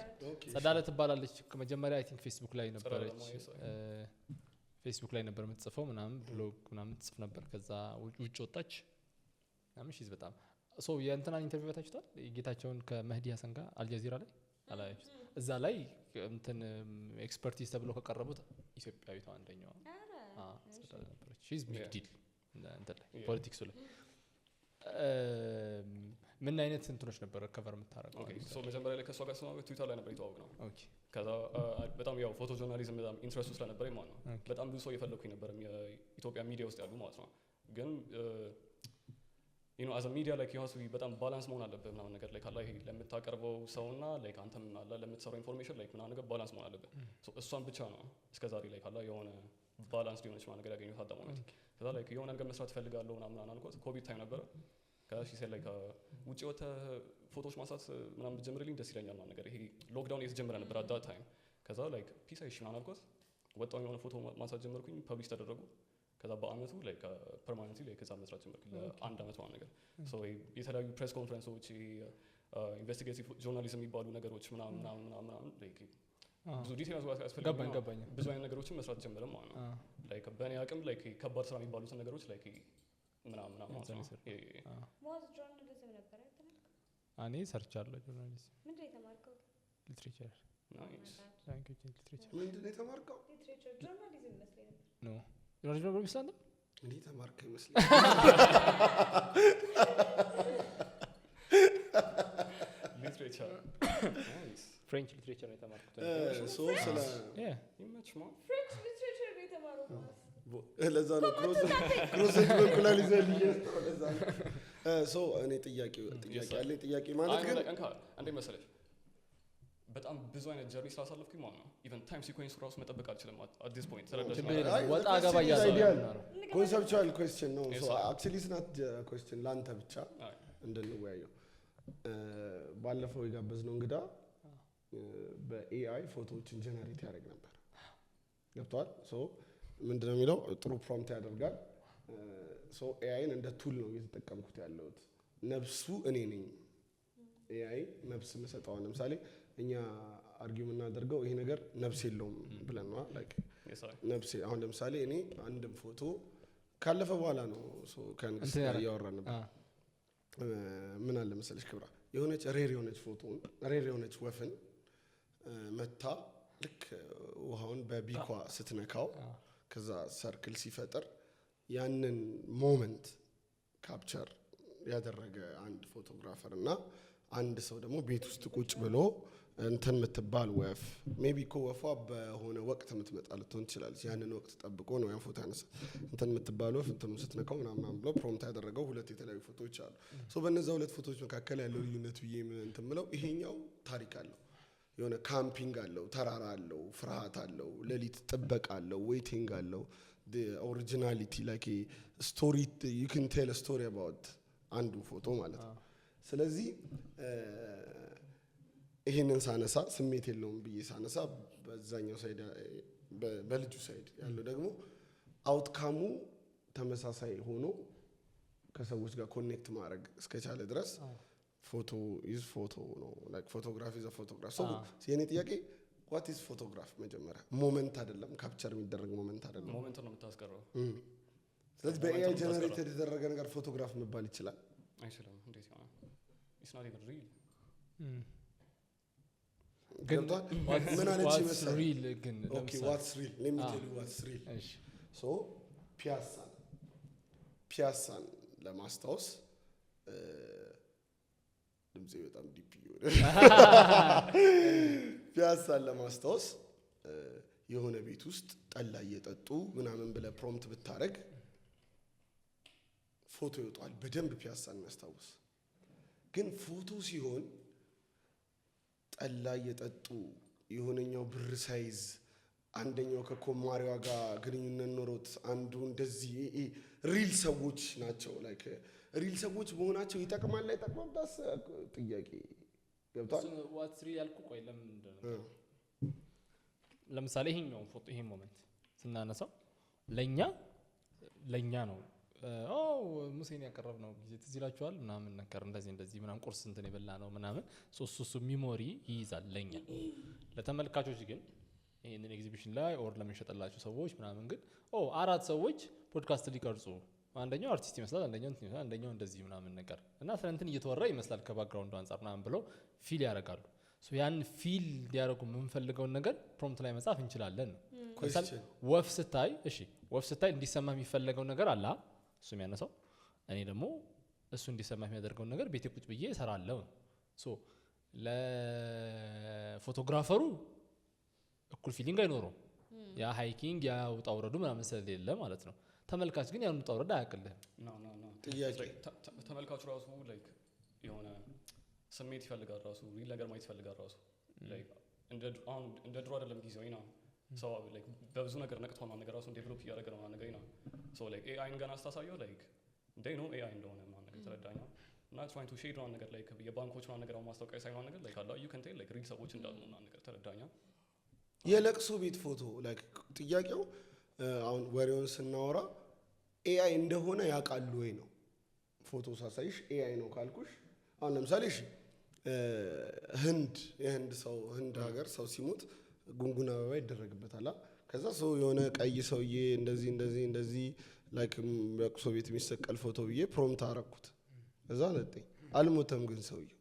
ጸዳለ ትባላለች መጀመሪያ አይ ቲንክ ፌስቡክ ላይ ነበረች ፌስቡክ ላይ ነበር የምትጽፈው ምናምን ብሎግ ምናምን ትጽፍ ነበር ከዛ ውጭ ወጣች ምናምን ሺዝ በጣም ሶ የእንትናን ኢንተርቪው ታችሁታል ጌታቸውን ከመህዲ ሀሰን ጋር አልጀዚራ ላይ አላያችሁት እዛ ላይ እንትን ኤክስፐርቲዝ ተብሎ ከቀረቡት ኢትዮጵያዊቷ አንደኛዋ ጸዳለ ነበረች ሺዝ ቢግ ዲል እንትን ላይ ፖለቲክሱ ላይ ምን አይነት እንትኖች ነበር ከቨር የምታረገው ኦኬ ሶ መጀመሪያ ላይ ከሷ ጋር ስማው ትዊተር ላይ ነበር የተዋወቅነው ኦኬ ከዛ በጣም ያው ፎቶ ጆርናሊዝም በጣም ኢንትረስት ስለነበረኝ ማለት ነው በጣም ብዙ ሰው እየፈለኩኝ ነበር የኢትዮጵያ ሚዲያ ውስጥ ያሉ ማለት ነው ግን አዝ ሚዲያ ላይክ ዩ ሃቭ ቱ ቢ በጣም ባላንስ መሆን አለበት ምናምን ነገር ላይ ካላ ይሄ ለምታቀርበው ሰውና ላይክ አንተም አለ ለምትሰራው ኢንፎርሜሽን ላይክ ምናምን ነገር ባላንስ መሆን አለበት ሶ እሷን ብቻ ነው እስከዛሬ ላይ ካላ የሆነ ባላንስ ሊሆነች ምናምን ነገር ያገኘሁት አጣሞነት ከዛ ላይክ የሆነ ነገር መስራት ፈልጋለሁ ምናምን አልኳት ኮቪድ ታይም ነበረ ከዛ ሺ ሴድ ላይክ ውጪ ወጥተህ ፎቶዎች ማንሳት ምናምን ብትጀምርልኝ ደስ ይለኛል ምናምን ነገር ይሄ ሎክዳውን እየተጀመረ ነበር አት ዳት ታይም ከዛ ላይክ ፒስ አይሽ ምናምን አልኳት ወጣሁ የሆነ ፎቶ ማንሳት ጀመርኩኝ ፐብሊሽ ተደረጉ ከዛ በአመቱ ላይክ ፐርማነንትሊ ላይክ ከዛ መስራት ጀመርኩኝ ለአንድ አመት ማለት ነገር ሶ የተለያዩ ፕሬስ ኮንፈረንሶች ኢንቨስቲጌቲቭ ጆርናሊዝም የሚባሉ ነገሮች ምናምን ላይክ ብዙ ዲቴይልስ ያስፈልጋል ገባኝ ብዙ አይነት ነገሮችን መስራት ጀመረም ማለት ነው ላይክ በእኔ አቅም ላይክ ከባድ ስራ የሚባሉትን ነገሮች ላይክ ምናምን ማለት ነው ዋዝ ጆርናሊዝም ነበር አይተናል እኔ ሰርቻለሁ ጆርናሊዝም ምንድን ነው የተማርከው ሊትሬቸር ናይስ ታንክ ዩ ሊትሬቸር ምንድን ነው የተማርከው ሊትሬቸር ጆርናሊዝም ይመስለኝ ኖ ጆርናሊዝም ነው ይስላል እኔ ተማርከው ይመስለኛል ሊትሬቸር ናይስ ፍሬንች ሊትሬቸር ነው የተማርኩት ሶ ስለ ይመች ማ ፍሬንች ሊትሬቸር ነው የተማረው ለዛ ነው ክሮስ በኩላል ይዘልኝ ለዛ ሶ እኔ ጥያቄ አለ ጥያቄ ማለት ግን አንዴ መሰለሽ በጣም ብዙ አይነት ጀርኒ ስላሳለፍኩኝ ማለት ነው ኢቨን ታይም ሲኩዌንስ ራሱ መጠበቅ አልችልም at this point ተረዳሽ ወጣ ገባ ያለው ኮንሰፕቹዋል ኩዌስችን ነው ሶ አክቹሊ ኢትስ ናት ኩዌስችን ላንተ ብቻ እንድንወያየው ባለፈው የጋበዝነው እንግዳ በኤአይ ፎቶዎችን ጀነሬት ያደርግ ነበር ገብቷል ሶ ምንድነው የሚለው ጥሩ ፕሮምፕት ያደርጋል ሶ ኤአይን እንደ ቱል ነው እየተጠቀምኩት ያለሁት ነፍሱ እኔ ነኝ ኤአይ ነፍስ መሰጣው ለምሳሌ እኛ አርጊው የምናደርገው ይሄ ነገር ነፍስ የለውም ብለን ነው ላይክ ነፍስ አሁን ለምሳሌ እኔ አንድም ፎቶ ካለፈ በኋላ ነው ሶ ከንግስ ያወራን ነበር ምን አለ መሰለሽ ክብራ የሆነች ሬር የሆነች ፎቶ ሬር የሆነች ወፍን መታ ልክ ውሃውን በቢኳ ስትነካው ከዛ ሰርክል ሲፈጥር ያንን ሞመንት ካፕቸር ያደረገ አንድ ፎቶግራፈር እና አንድ ሰው ደግሞ ቤት ውስጥ ቁጭ ብሎ እንትን የምትባል ወፍ ሜቢ እኮ ወፏ በሆነ ወቅት የምትመጣ ልትሆን ትችላለች ያንን ወቅት ጠብቆ ነው ያን ፎቶ ያነሳ እንትን የምትባል ወፍ እንትን ስትነካው ምናምን ብሎ ፕሮምፕት ያደረገው ሁለት የተለያዩ ፎቶዎች አሉ ሶ በእነዚያ ሁለት ፎቶዎች መካከል ያለው ልዩነት ብዬ እንትን ምለው ይሄኛው ታሪክ አለው የሆነ ካምፒንግ አለው ተራራ አለው ፍርሃት አለው ሌሊት ጥበቃ አለው ዌቲንግ አለው ኦሪጂናሊቲ ላይክ ስቶሪ ዩ ካን ቴል አ ስቶሪ አባውት አንዱ ፎቶ ማለት ነው ስለዚህ ይሄንን ሳነሳ ስሜት የለውም ብዬ ሳነሳ በዛኛው ሳይድ በልጁ ሳይድ ያለው ደግሞ አውትካሙ ተመሳሳይ ሆኖ ከሰዎች ጋር ኮኔክት ማድረግ እስከቻለ ድረስ ፎቶ ኢዝ ፎቶ ነው ላይክ ፎቶግራፊ ኢዝ ፎቶግራፍ ሶ የኔ ጥያቄ what is photograph መጀመሪያ ሞመንት አይደለም ካፕቸር የሚደረግ ሞመንት አይደለም ሞመንት ነው የምታስቀረው ስለዚህ በኤአይ ጀነሬት የተደረገ ነገር ፎቶግራፍ መባል ይችላል አይችልም እንዴት ይሆናል it's not even real ግን ምን አለች ይመስላል ሪል ግን ኦኬ what's real let me tell you what's real እሺ ሶ ፒያሳን ለማስታወስ ድምጼ በጣም ዲፕ ይወደ ፒያሳን ለማስታወስ የሆነ ቤት ውስጥ ጠላ እየጠጡ ምናምን ብለህ ፕሮምፕት ብታረግ ፎቶ ይወጣል በደንብ ፒያሳን የሚያስታውስ። ግን ፎቶ ሲሆን ጠላ እየጠጡ የሆነኛው ብር ሳይዝ አንደኛው ከኮማሪዋ ጋር ግንኙነት ኖሮት አንዱ እንደዚህ ሪል ሰዎች ናቸው። ላይክ ሪል ሰዎች መሆናቸው ይጠቅማል አይጠቅማም? ዳስ ጥያቄ ገብቷል። ዋትስ ሪል ያልኩ ቆይ ለምሳሌ ይሄኛው ፎቶ ይሄን ሞመንት ስናነሳው ለኛ ነው። ሙሴን ያቀረብነው ጊዜ ትዝ ይላችኋል ምናምን ነገር እንደዚህ ምናምን ቁርስ እንትን የበላ ነው ምናምን ሶስቱ ሚሞሪ ይይዛል ለኛ። ለተመልካቾች ግን ይሄንን ኤግዚቢሽን ላይ ኦር ለምንሸጥላቸው ሰዎች ምናምን ግን አራት ሰዎች ፖድካስት ሊቀርጹ አንደኛው አርቲስት ይመስላል፣ አንደኛው እንትን ይመስላል፣ አንደኛው እንደዚህ ምናምን ነገር እና ስለእንትን እየተወራ ይመስላል ከባክግራውንዱ አንፃር ምናምን ብለው ፊል ያደርጋሉ። ያን ፊል ሊያደርጉ የምንፈልገውን ነገር ፕሮምፕት ላይ መጻፍ እንችላለን ነው። ወፍ ስታይ እንዲሰማ የሚፈለገው ነገር አለ እሱ የሚያነሳው፣ እኔ ደግሞ እሱ እንዲሰማ የሚያደርገውን ነገር ቤቴ ቁጭ ብዬ እሰራለሁ። ለፎቶግራፈሩ እኩል ፊሊንግ አይኖረው ያ ሃይኪንግ ያ ውጣ ውረዱ ምናምን ስለሌለ ማለት ነው። ተመልካች ግን ያን ውጣ ውረድ አያውቅልህም። ተመልካቹ ራሱ ላይክ የሆነ ስሜት ይፈልጋል፣ ራሱ ሪል ነገር ማየት ይፈልጋል። ራሱ ላይክ እንደ ድሮ አይደለም ጊዜው ነው። ሰው ላይክ በብዙ ነገር ነቅቷል ማለት ነገር ራሱ ዴቨሎፕ እያደረገ ነው ማለት ነገር ነው። ሶ ላይክ ኤአይን ገና አስታሳየው ላይክ they know ኤአይ እንደሆነ ማለት ነገር ተረዳኛ እና trying to shade on ነገር ላይክ የባንኮች ማለት ነገር ማስታወቂያ ሳይሆን ነገር ላይክ አላ you can tell like ሪል ሰዎች እንዳሉ ማለት ነገር ተረዳኛ። የለቅሶ ቤት ፎቶ ላይክ ጥያቄው አሁን ወሬውን ስናወራ ኤአይ እንደሆነ ያውቃሉ ወይ ነው። ፎቶ ሳሳይሽ ኤአይ ነው ካልኩሽ አሁን ለምሳሌ እሺ ህንድ ሀገር ሰው ሲሞት ጉንጉን አበባ ይደረግበታል። ከዛ ሰው የሆነ ቀይ ሰውዬ እንደዚህ ላይክ ለቅሶ ቤት የሚሰቀል ፎቶ ብዬ ፕሮምፕት አረኩት። እዛ ነጥኝ አልሞተም ግን ሰውዬው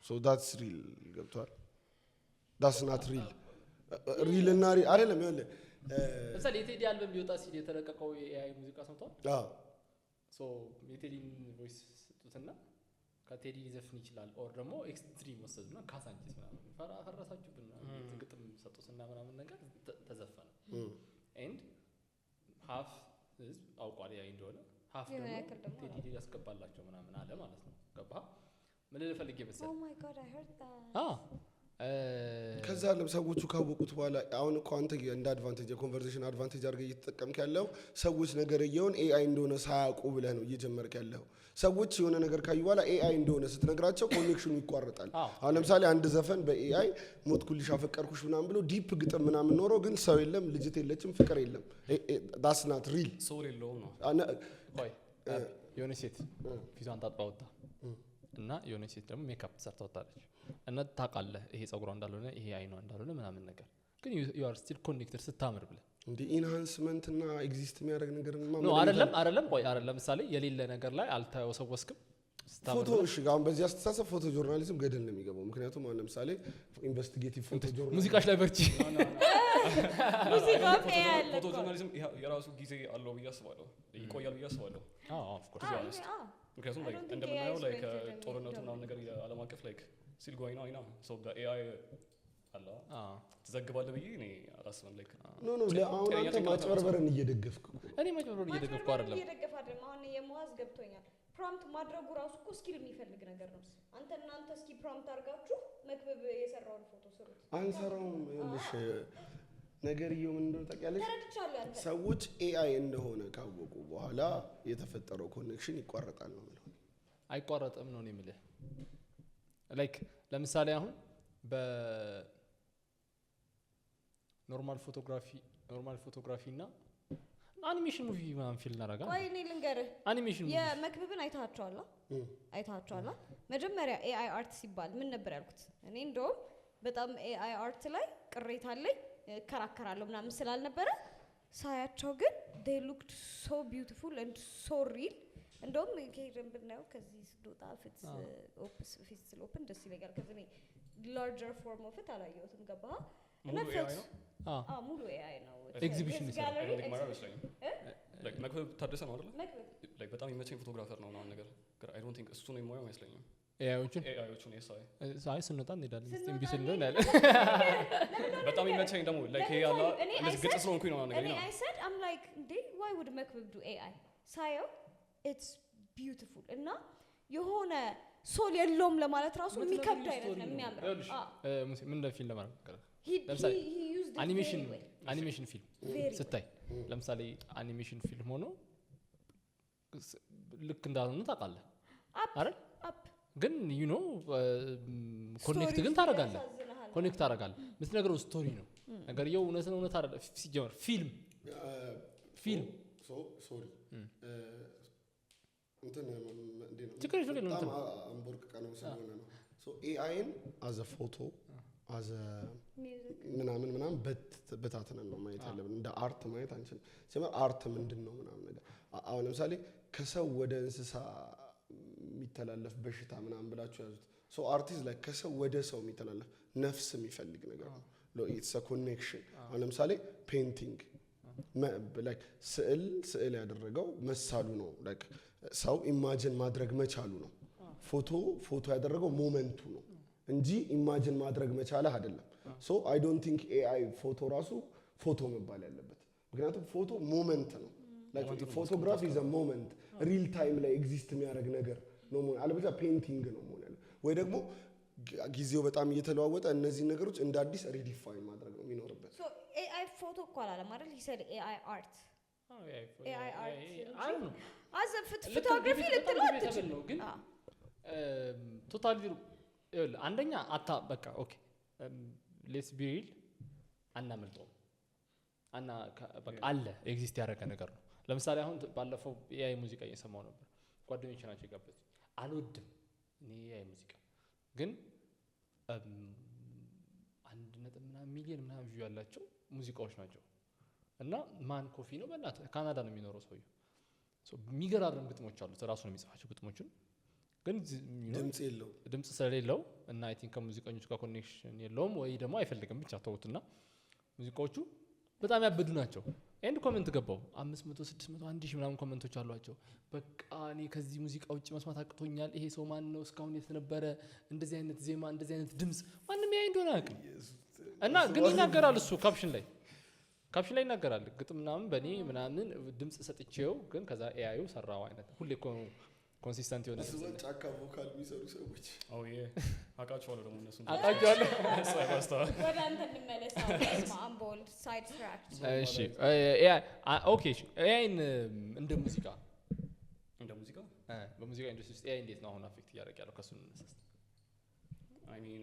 ሶ ዳትስ ሪል ገብቷል። ዳትስ ናት ሪል እና ሪል አይደለም። ይኸውልህ ለምሳሌ የቴዲ አልበም ሊወጣ ሲል የተለቀቀው የኤአይ ሙዚቃ ሰምቷል። ሶ የቴዲን ቮይስ ሰጡትና ከቴዲ ሊዘፍን ይችላል ኦር ደግሞ ኤክስትሪም ወሰዱና ካሳንቺስ ምናምን ፈረሳችሁብን ግጥም ሰጡትና ምናምን ነገር ተዘፈነ። ኤንድ ሃፍ ህዝብ አውቋል ኤአይ እንደሆነ፣ ሃፍ ደግሞ ቴዲ ያስገባላቸው ምናምን አለ ማለት ነው። ገባህ? ምን ልፈልግ መሰለህ? ኦ ማይ ጋድ አይ ሄርድ ዳት ከዛ ሰዎቹ ካወቁት በኋላ አሁን እኮ አንተ እንደ አድቫንቴጅ የኮንቨርሴሽን አድቫንቴጅ አድርገህ እየተጠቀምክ ያለው ሰዎች ነገርየውን ኤአይ እንደሆነ ሳያውቁ ብለህ ነው እየጀመርክ ያለው። ሰዎች የሆነ ነገር ካዩ በኋላ ኤአይ እንደሆነ ስትነግራቸው ኮኔክሽኑ ይቋረጣል። አሁን ለምሳሌ አንድ ዘፈን በኤአይ ሞትኩልሽ አፈቀርኩሽ ምናምን ብሎ ዲፕ ግጥም ምናምን ኖሮ ግን ሰው የለም፣ ልጅት የለችም፣ ፍቅር የለም። ዳስ ናት ሪል ሶል የለውም ነው። ቆይ የሆነ ሴት ፊቷን ታጥባ ወጣ እና የሆነ ሴት ደግሞ ሜካፕ ሰርታ ወጣለች እና ታውቃለህ ይሄ ጸጉሯ እንዳልሆነ ይሄ አይኗ እንዳልሆነ ምናምን ነገር ግን you are still connected ስታምር ብለህ እንደ ኢንሃንስመንት እና ኤግዚስት የሚያደርግ ነገር ነው አይደለም። ቆይ አይደለም ለምሳሌ የሌለ ነገር ላይ አልተወሰወስክም ፎቶ። እሺ አሁን በዚህ አስተሳሰብ ፎቶ ጆርናሊዝም ገደል ነው የሚገባው። ምክንያቱም አሁን ለምሳሌ ኢንቨስቲጌቲቭ ፎቶ ጆርናሊዝም ሙዚቃሽ ላይ በርቺ ፎቶ ጆርናሊዝም የራሱ ጊዜ አለው ብዬ አስባለሁ፣ ይቆያል ብዬ አስባለሁ። ኦፍ ኮርስ ምክንያቱም ላይክ እንደምናየው ላይክ ጦርነቱ ምናምን ነገር የዓለም አቀፍ ላይክ ሲል ጎይና አይና ሶ በኤአይ አላ ተዘግባለህ ብዬ እኔ አላስብም። ላይክ ኖ ለአሁን አንተ ማጭበርበርን እየደገፍክ እኔ ማጭበርበርን እየደገፍኩ አይደለም። አሁን የሙአዝ ገብቶኛል። ፕሮምፕት ማድረጉ ራሱ እኮ ስኪል የሚፈልግ ነገር ነው። እናንተ እስኪ ፕሮምፕት አድርጋችሁ መክበብ የሰራውን ፎቶ ስሩት። አንሰራውም። ይኸውልሽ ነገርየው ምን እንደሆነ ታውቂያለሽ? ሰዎች ኤአይ እንደሆነ ካወቁ በኋላ የተፈጠረው ኮኔክሽን ይቋረጣል ነው የምለው። አይቋረጥም ነው የምልህ። ላይክ ለምሳሌ አሁን በኖርማል ፎቶግራፊ እና አኒሜሽን ሙቪ ምናምን ፊልም እናደርጋለን። ቆይ እኔ ልንገርህ፣ አኒሜሽን ሙቪ የመክብብን አይታችኋላ? መጀመሪያ ኤአይ አርት ሲባል ምን ነበር ያልኩት? እኔ እንደውም በጣም ኤአይ አርት ላይ ቅሬታ አለኝ እከራከራለሁ ምናምን ስላልነበረ ሳያቸው ግን they looked so beautiful and so real። እንደውም ከሄደን ብናየው ከዚህ ስዶታ ፊትስ ኦፕን ደስ ይለኛል። ከዚህ እኔ larger form of it አላየሁትም። ገባህ? እና ሙሉ ኤአይ ነው ኤግዚቢሽን ይሰራል። መክብብ ታደሰ ነው አይደል? ላይክ በጣም የሚመቸኝ ፎቶግራፈር ነው ምናምን ነገር ግን አይ ዶንት ቲንክ እሱ ነው የማየው አይመስለኝም። ኤአይዎቹን ኤአይዎቹን ኤስአይ ሳይ ስንወጣ እንሄዳለን እስቲ ስንወጣ እምቢ ስንል እንሄዳለን። ያለ በጣም የሚመቸኝ ደግሞ ላይክ ይሄ ያለ እኔ እንደዚህ ግልጽ ስለሆንኩኝ ነው ነገር እኔ ነው I said I'm like why would Macbeth do AI ሳየው it's beautiful እና የሆነ ሶል የለውም ለማለት ራሱ የሚከብድ አይነት ነው የሚያምረው ሙሴ ምን እንደፊልም ለማለት ነው he ለምሳሌ used it አኒሜሽን very well. አኒሜሽን ፊልም Very ስታይ ለምሳሌ አኒሜሽን ፊልም ሆኖ ልክ እንዳልሆነ ታውቃለህ አይደል up ግን ዩ ኖ ኮኔክት ግን ታደርጋለህ ኮኔክት ታደርጋለህ የምትነግረው ስቶሪ ነው ነገርየው እውነት ነው እውነት አይደለም ሲጀመር ፊልም ሶሪ እንትን እንዴ ነው ችግር የለም በጣም አንቦርቅ ቀነው ስለሆነ ነው ሶ ኤአይን አዘ ፎቶ አዘ ምናምን በታተነን ነው ማየት ያለብን እንደ አርት ማየት አንችልም ሲጀመር አርት ምንድነው ምናምን ነገር አሁን ለምሳሌ ከሰው ወደ እንስሳ የሚተላለፍ በሽታ ምናምን ብላችሁ ያዙት ሶ አርቲስት ላይ ከሰው ወደ ሰው የሚተላለፍ ነፍስ የሚፈልግ ነገር ነው ኢትስ አ ኮኔክሽን አሁን ለምሳሌ ፔይንቲንግ ላይክ ስዕል ያደረገው መሳሉ ነው ላይክ ሰው ኢማጂን ማድረግ መቻሉ ነው ፎቶ ያደረገው ሞመንቱ ነው እንጂ ኢማጂን ማድረግ መቻለህ አይደለም ሶ አይ ዶንት ቲንክ ኤአይ ፎቶ ራሱ ፎቶ መባል ያለበት ምክንያቱም ፎቶ ሞመንት ነው ላይክ ፎቶግራፊ ኢዝ አ ሞመንት ሪል ታይም ላይ ኤግዚስት የሚያደርግ ነገር ነው ማለት አለበለዚያ ፔይንቲንግ ነው ማለት ያለው ወይ ደግሞ ጊዜው በጣም እየተለዋወጠ እነዚህ ነገሮች እንደ አዲስ ሪዲፋይን ማድረግ ነው የሚኖርበት so AI photo እኮ አላለም አይደል he said AI art AI art አይ ነው as a photography ልትለው አትችልም ነው ግን ቶታሊ አንደኛ አታ በቃ ኦኬ ሌትስ ቢ ሪል አናመልጠው አና በቃ አለ ኤግዚስት ያደረገ ነገር ነው ለምሳሌ አሁን ባለፈው ኤአይ ሙዚቃ እየሰማው ነበር ጓደኞቼ ናቸው የጋበዙ አልወድም እኔ ኤአይ ሙዚቃ ግን 1.5 ሚሊዮን ምናምን ቪው ያላቸው ሙዚቃዎች ናቸው እና ማን ኮፊ ነው በእናትህ ካናዳ ነው የሚኖረው ሰውዬው የሚገራርም ግጥሞች አሉት ራሱ ነው የሚጽፋቸው ግጥሞችን ግን ድምጽ ስለሌለው እና አይ ቲንክ ከሙዚቀኞች ጋር ኮኔክሽን የለውም ወይ ደግሞ አይፈልግም ብቻ ተውትና ሙዚቃዎቹ በጣም ያበዱ ናቸው ኤንድ ኮሜንት ገባው 500 600 1000 ምናምን ኮሜንቶች አሏቸው በቃ እኔ ከዚህ ሙዚቃ ውጪ መስማት አቅቶኛል ይሄ ሰው ማን ነው እስካሁን የት ነበረ እንደዚህ አይነት ዜማ እንደዚህ አይነት ድምጽ ማንንም ያይ እንደሆነ አያውቅም እና ግን ይናገራል እሱ ካፕሽን ላይ ይናገራል ግጥም ምናምን በኔ ምናምን ድምጽ ሰጥቼው ግን ከዛ ኤአዩ ሰራው አይነት ሁሌ ኮንሲስተንት የሆነ ጫካ ቮካል የሚሰሩ ሰዎች ኦ ዬ አቃቸዋለሁ ደግሞ እነሱ አቃቸዋለሁ ወደ አንተ እንመለስ አምቦል ሳይድ ትራክ እሺ ኤአይ ኦኬ ኤአይን እንደ ሙዚቃ በሙዚቃ ኢንዱስትሪ ውስጥ ኤአይ እንዴት ነው አሁን አፌክት እያደረገ ያለው ከሱ እንነሳስ አይ ሚን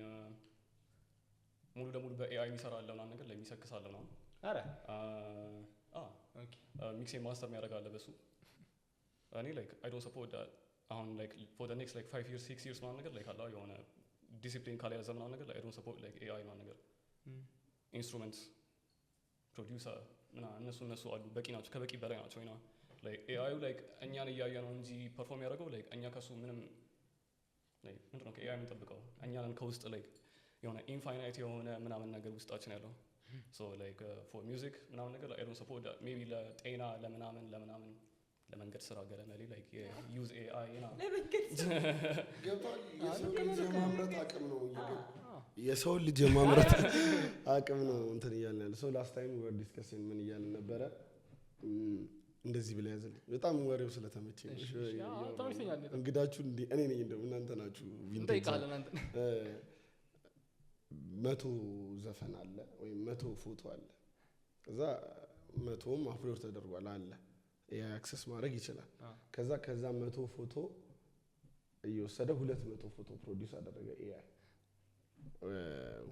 ሙሉ ለሙሉ በኤአይ የሚሰራል ምናምን ነገር ላይ የሚሰክሳል ነው አረ ኦኬ ሚክስ ማስተር የሚያደርጋል በሱ እኔ ላይክ አይ ዶንት ሰፖርት ዳት አሁን ላይክ ፎር ዘ ኔክስት ላይክ 5 years 6 years ምናምን ነገር ላይክ አላ የሆነ ዲሲፕሊን ካልያዘ ምናምን ነገር አይ ዶንት ሰፖርት ላይክ ኤአይ ምናምን ነገር ኢንስትሩመንትስ ፕሮዲውሰር ምናምን እነሱ አሉ በቂ ናቸው ከበቂ በላይ ናቸው እና ላይክ ኤአዩ ላይክ እኛን እያየ ነው እንጂ ፐርፎርም ያደርገው ላይክ እኛ ከሱ ምንም ላይክ ምንድነው ከኤአይ የምንጠብቀው እኛን ከውስጥ ላይክ የሆነ ኢንፋይናይት የሆነ ምናምን ነገር ውስጣችን ያለው ሶ ላይክ ፎር ሚውዚክ ምናምን ነገር አይ ዶንት ሰፖርት ዳት ሜቢ ለጤና ለምናምን ለመንገድ ስራ ገለመሌ ላይክ ዩዝ ኤአይ ና ገባል የሰው ልጅ የማምረት አቅም ነው እንትን እያልን ያለ ሰው ላስት ታይም ወር ዲስከሽን ምን እያልን ነበረ እንደዚህ ብለ ያዘልኝ በጣም ወሬው ስለተመቸኝ እንግዳችሁ እኔ ነኝ እንደው እናንተ ናችሁ ቪንቴጅ 100 ዘፈን አለ ወይም 100 ፎቶ አለ ከዛ 100ም አፕሎድ ተደርጓል አለ ኤአይ አክሰስ ማድረግ ይችላል ከዛ 100 ፎቶ እየወሰደ 200 ፎቶ ፕሮዲዩስ አደረገ ኤአይ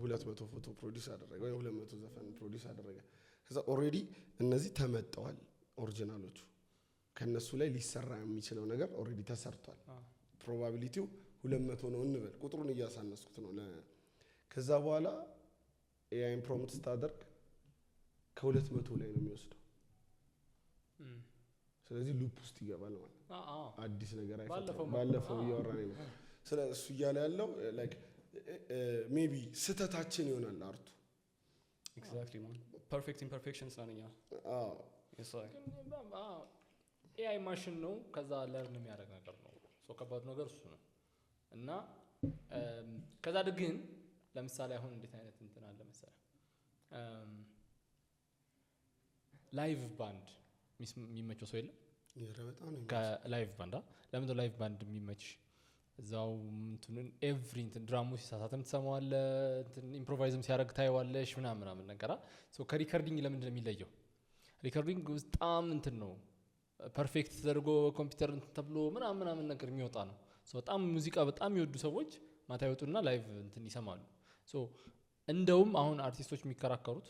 200 ፎቶ ፕሮዲዩስ አደረገ ወይ 200 ዘፈን ፕሮዲዩስ አደረገ ከዛ ኦሬዲ እነዚህ ተመጣጣዋል ኦሪጂናሎቹ ከነሱ ላይ ሊሰራ የሚችለው ነገር ኦሬዲ ተሰርቷል ፕሮባቢሊቲው 200 ነው እንበል ቁጥሩን እያሳነስኩት ነው ከዛ በኋላ ኤአይን ፕሮምፕት ስታደርግ ከ200 ላይ ነው የሚወስደው ስለዚህ ሉፕ ውስጥ ይገባል ማለት አዲስ ነገር አይፈጠርም ባለፈው እያወራን ነው ስለ እሱ እያለ ያለው ላይክ ሜቢ ስተታችን ይሆናል አርቱ ኤግዛክትሊ ማን ፐርፌክት ኢምፐርፌክሽንስ ናኛ የሳይ ኤአይ ማሽን ነው ከዛ ለርን የሚያደርግ ነገር ነው ሶ ከባድ ነገር እሱ ነው እና ከዛ ግን ለምሳሌ አሁን እንዴት አይነት እንትን አለ መሰለህ ላይቭ ባንድ የሚመቸው ሰው የለም? ከላይቭ ባንድ ለምን ነው ላይቭ ባንድ የሚመችሽ? እዛው እንትኑን ኤቭሪ እንትን ድራሙ ሲሳሳትም ትሰማዋለህ፣ እንትን ኢምፕሮቫይዝም ሲያደርግ ታየዋለሽ ምናምን ነገር ሶ ከሪከርዲንግ ለምንድን ነው የሚለየው? ሪከርዲንግ በጣም እንትን ነው ፐርፌክት ተደርጎ ኮምፒውተር እንትን ተብሎ ምናምን ነገር የሚወጣ ነው። ሶ በጣም ሙዚቃ በጣም የሚወዱ ሰዎች ማታ ይወጡና ላይቭ እንትን ይሰማሉ። ሶ እንደውም አሁን አርቲስቶች የሚከራከሩት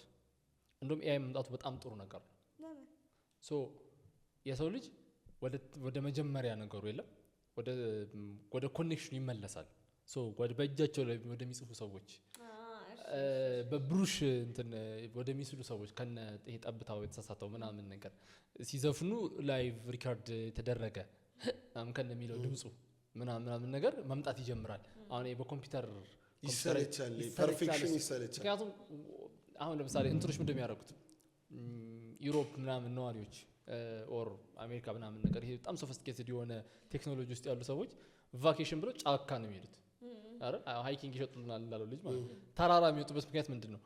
እንደውም ኤአይ መምጣቱ በጣም ጥሩ ነገር ነው። ሶ የሰው ልጅ ወደ መጀመሪያ ነገሩ የለም ወደ ኮኔክሽኑ ይመለሳል። ሶ በእጃቸው ላይ ወደሚጽፉ ሰዎች በብሩሽ እንትን ወደሚስሉ ሰዎች ከነ ይሄ ጠብታው የተሳሳተው ምናምን ነገር ሲዘፍኑ ላይቭ ሪካርድ የተደረገ ከነሚለው ድምፁ ምናምን ነገር መምጣት ይጀምራል። አሁን በኮምፒውተር ይሰለቻል፣ ፐርፌክሽን ይሰለቻል። ምክንያቱም አሁን ለምሳሌ እንትኖች ምንድን የሚያደርጉት ዩሮፕ ምናምን ነዋሪዎች ኦር አሜሪካ ምናምን ነገር ይሄ በጣም ሶፊስቲኬትድ የሆነ ቴክኖሎጂ ውስጥ ያሉ ሰዎች ቫኬሽን ብለው ጫካ ነው የሚሄዱት አይደል? ሃይኪንግ ይሸጡልናል እንዳለው ልጅ ማለት ነው። ተራራ የሚወጡበት ምክንያት ምንድን ነው?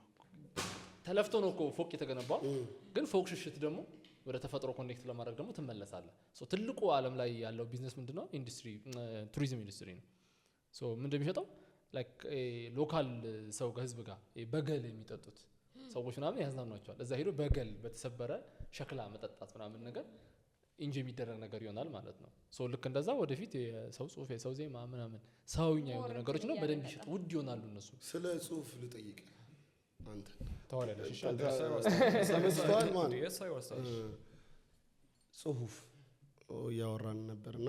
ተለፍቶ ነው እኮ ፎቅ የተገነባው፣ ግን ፎቅ ሽሽት ደግሞ ወደ ተፈጥሮ ኮኔክት ለማድረግ ደግሞ ትመለሳለህ። ሶ ትልቁ ዓለም ላይ ያለው ቢዝነስ ምንድነው? ኢንዱስትሪ ቱሪዝም ኢንዱስትሪ ነው። ሶ ምን እንደሚሸጠው ላይክ ሎካል ሰው ከህዝብ ጋር በገል የሚጠጡት ሰዎች ምናምን ያዝናኗቸዋል። እዛ ሄዶ በገል በተሰበረ ሸክላ መጠጣት ምናምን ነገር ኢንጆ የሚደረግ ነገር ይሆናል ማለት ነው። ሶ ልክ እንደዛ ወደፊት የሰው ጽሁፍ የሰው ዜማ ምናምን ሰውኛ የሆኑ ነገሮች ነው በደንብ ይሸጥ ውድ ይሆናሉ እነሱ። ስለ ጽሁፍ ልጠይቅ አንተ ተዋለሽ እሺ ሰምተዋል ማን ጽሁፍ እያወራን ነበርና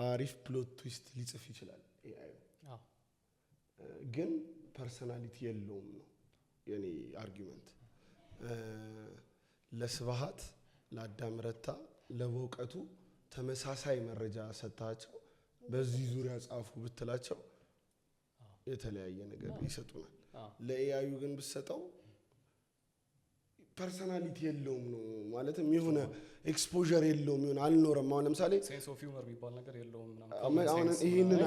አሪፍ ፕሎት ትዊስት ሊጽፍ ይችላል ኤአይ ግን ፐርሰናሊቲ የለውም ነው የኔ አርጊመንት። ለስብሃት ለአዳም ረታ ለበውቀቱ ተመሳሳይ መረጃ ሰጥታቸው በዚህ ዙሪያ ጻፉ ብትላቸው የተለያየ ነገር ይሰጡናል። ለኤአዩ ግን ብትሰጠው ፐርሰናሊቲ የለውም ነው ማለትም የሆነ ኤክስፖዠር የለውም ይሆን አልኖረም። አሁን ለምሳሌ ሴንስ ኦፍ ሂውመር የሚባል ነገር የለውም አሁን ይሄንን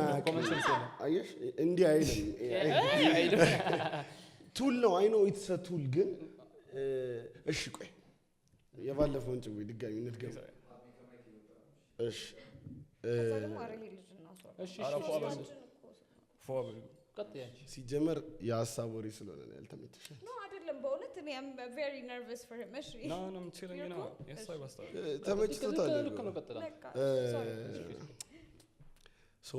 አየሽ እንዲህ አይልም ቱል ነው አይ ኖ ኢትስ አ ቱል ግን እሺ ቆይ የባለፈውን ጭው ድጋሚ እንድገም እሺ ሲጀመር የሀሳብ ወሬ ስለሆነ ነው ያልተመቸሽ ነው አይደለም? በእውነት እኔ አም ቬሪ ነርቨስ ፎር ሂም። እሺ ተመችቶታል ሶ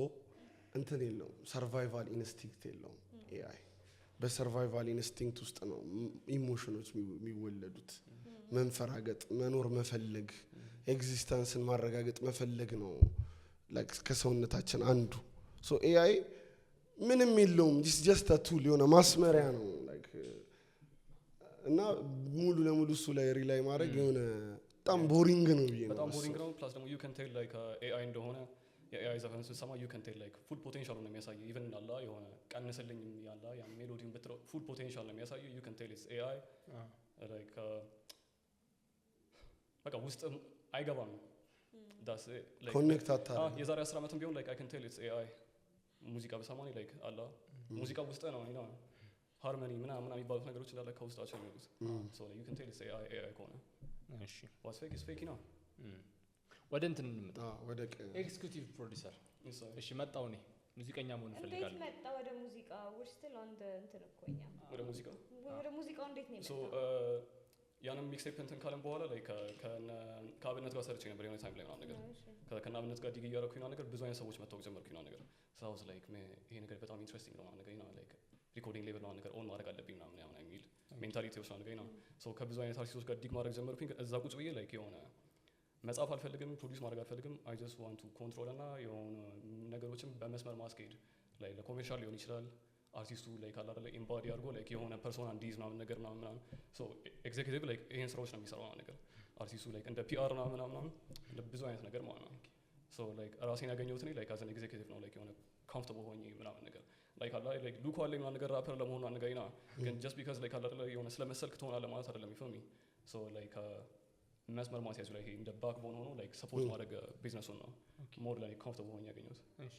እንትን የለውም ሰርቫይቫል ኢንስቲንክት የለውም ኤአይ። በሰርቫይቫል ኢንስቲንክት ውስጥ ነው ኢሞሽኖች የሚወለዱት። መንፈራገጥ፣ መኖር መፈለግ፣ ኤግዚስተንስን ማረጋገጥ መፈለግ ነው ከሰውነታችን አንዱ። ሶ ኤአይ ምንም የለውም ጀስት ቱል የሆነ ማስመሪያ ነው እና ሙሉ ለሙሉ እሱ ላይ ሪላይ ማድረግ የሆነ በጣም ቦሪንግ ነው ብዬ ነው። በጣም ቦሪንግ ነው። ፕላስ ደግሞ ዩ ካን ቴል ላይክ ኤአይ እንደሆነ የኤአይ ዘፈን ስትሰማ ዩ ካን ቴል ላይክ ፉል ፖቴንሻል ነው የሚያሳየው። ኢቭን አላ የሆነ ቀንስልኝ ያላ ያ ሜሎዲውን ብትለው ፉል ፖቴንሻል ነው የሚያሳየው። ዩ ካን ቴል ኢትስ ኤአይ ላይክ በቃ ውስጥ አይገባም። ዳስ ላይክ ኮኔክት አታረግ የዛሬ 10 ዓመትም ቢሆን ላይክ አይ ካን ቴል ኢትስ ኤአይ ሙዚቃ በሰማኒ ላይክ አላ ሙዚቃ ውስጥ ነው እና ሃርመኒ ምናምን የሚባሉት ነገሮች እንዳለ ከውስጣቸው የሚወጡት ሶ ዩ ካን ቴል ኢትስ ኤአይ ከሆነ እሺ ዋትስ ፌክ ኢዝ ፌክ ነው። ወደ እንትን እንምጣ ወደ ኤክስኪዩቲቭ ፕሮዲዩሰር እሺ መጣው እኔ ሙዚቀኛ መሆን ፈልጋለሁ። እንዴት መጣ ወደ ሙዚቃ? we're still on the እንትን እኮኛ ወደ ሙዚቃው እንዴት ነው ሶ ያንን ሚክስቴፕ እንትን ካለን በኋላ ላይ ከአብነት ጋር ሰርቼ ነበር የሆነ ታይም ላይ ምናምን ነገር ከአብነት ጋር ዲግ እያደረኩኝ ምናምን ነገር ብዙ አይነት ሰዎች መታወቅ ጀመርኩኝ ምናምን ነገር ሳውዝ ላይክ ይሄ ነገር በጣም ኢንትረስቲንግ ነው ምናምን ነገር ነው ላይክ ሪኮርዲንግ ሌቭል ምናምን ነገር ኦን ማድረግ አለብኝ ምናምን የሚል ሜንታሊቲዎች ምናምን ነገር ነው። ሶ ከብዙ አይነት አርቲስቶች ጋር ዲግ ማድረግ ጀመርኩኝ። እዛ ቁጭ ብዬ ላይክ የሆነ መጻፍ አልፈልግም፣ ፕሮዲውስ ማድረግ አልፈልግም። አይ ጀስት ዋንት ቱ ኮንትሮል እና የሆነ ነገሮችን በመስመር ማስኬድ ላይ ለኮሜርሻል ሊሆን ይችላል አርቲስቱ ላይ ካለ አይደለ ኢምባዲ አድርጎ ላይክ የሆነ ፐርሶና እንዲይዝ ምናምን ነገር ምናምን ሶ ኤግዜኪቲቭ ላይክ ይሄን ስራዎች ነው የሚሰራው ነገር አርቲስቱ ላይክ እንደ ፒአር ምናምን እንደ ብዙ አይነት ነገር ማለት ነው። ሶ ላይክ ራሴን ያገኘሁት እኔ ላይክ አዝ አን ኤግዜኪቲቭ ነው ላይክ የሆነ ኮምፎርታብል ሆኜ ምናምን ነገር ላይክ አላ ላይክ ሉክ አለ ምናምን ነገር ራፐር ለመሆኑ ነገር ይና ግን ጀስት ቢካዝ ላይክ አላ የሆነ ስለመሰልክ ትሆናለህ ማለት አይደለም ይፈሚ ሶ ላይክ መስመር ማስያዙ ላይ እንደ ባክቦን ሆኖ ላይክ ሰፖርት ማድረግ ቢዝነሱን ነው ሞር ላይ ኮምፎርታብል ሆኜ ያገኘሁት። እሺ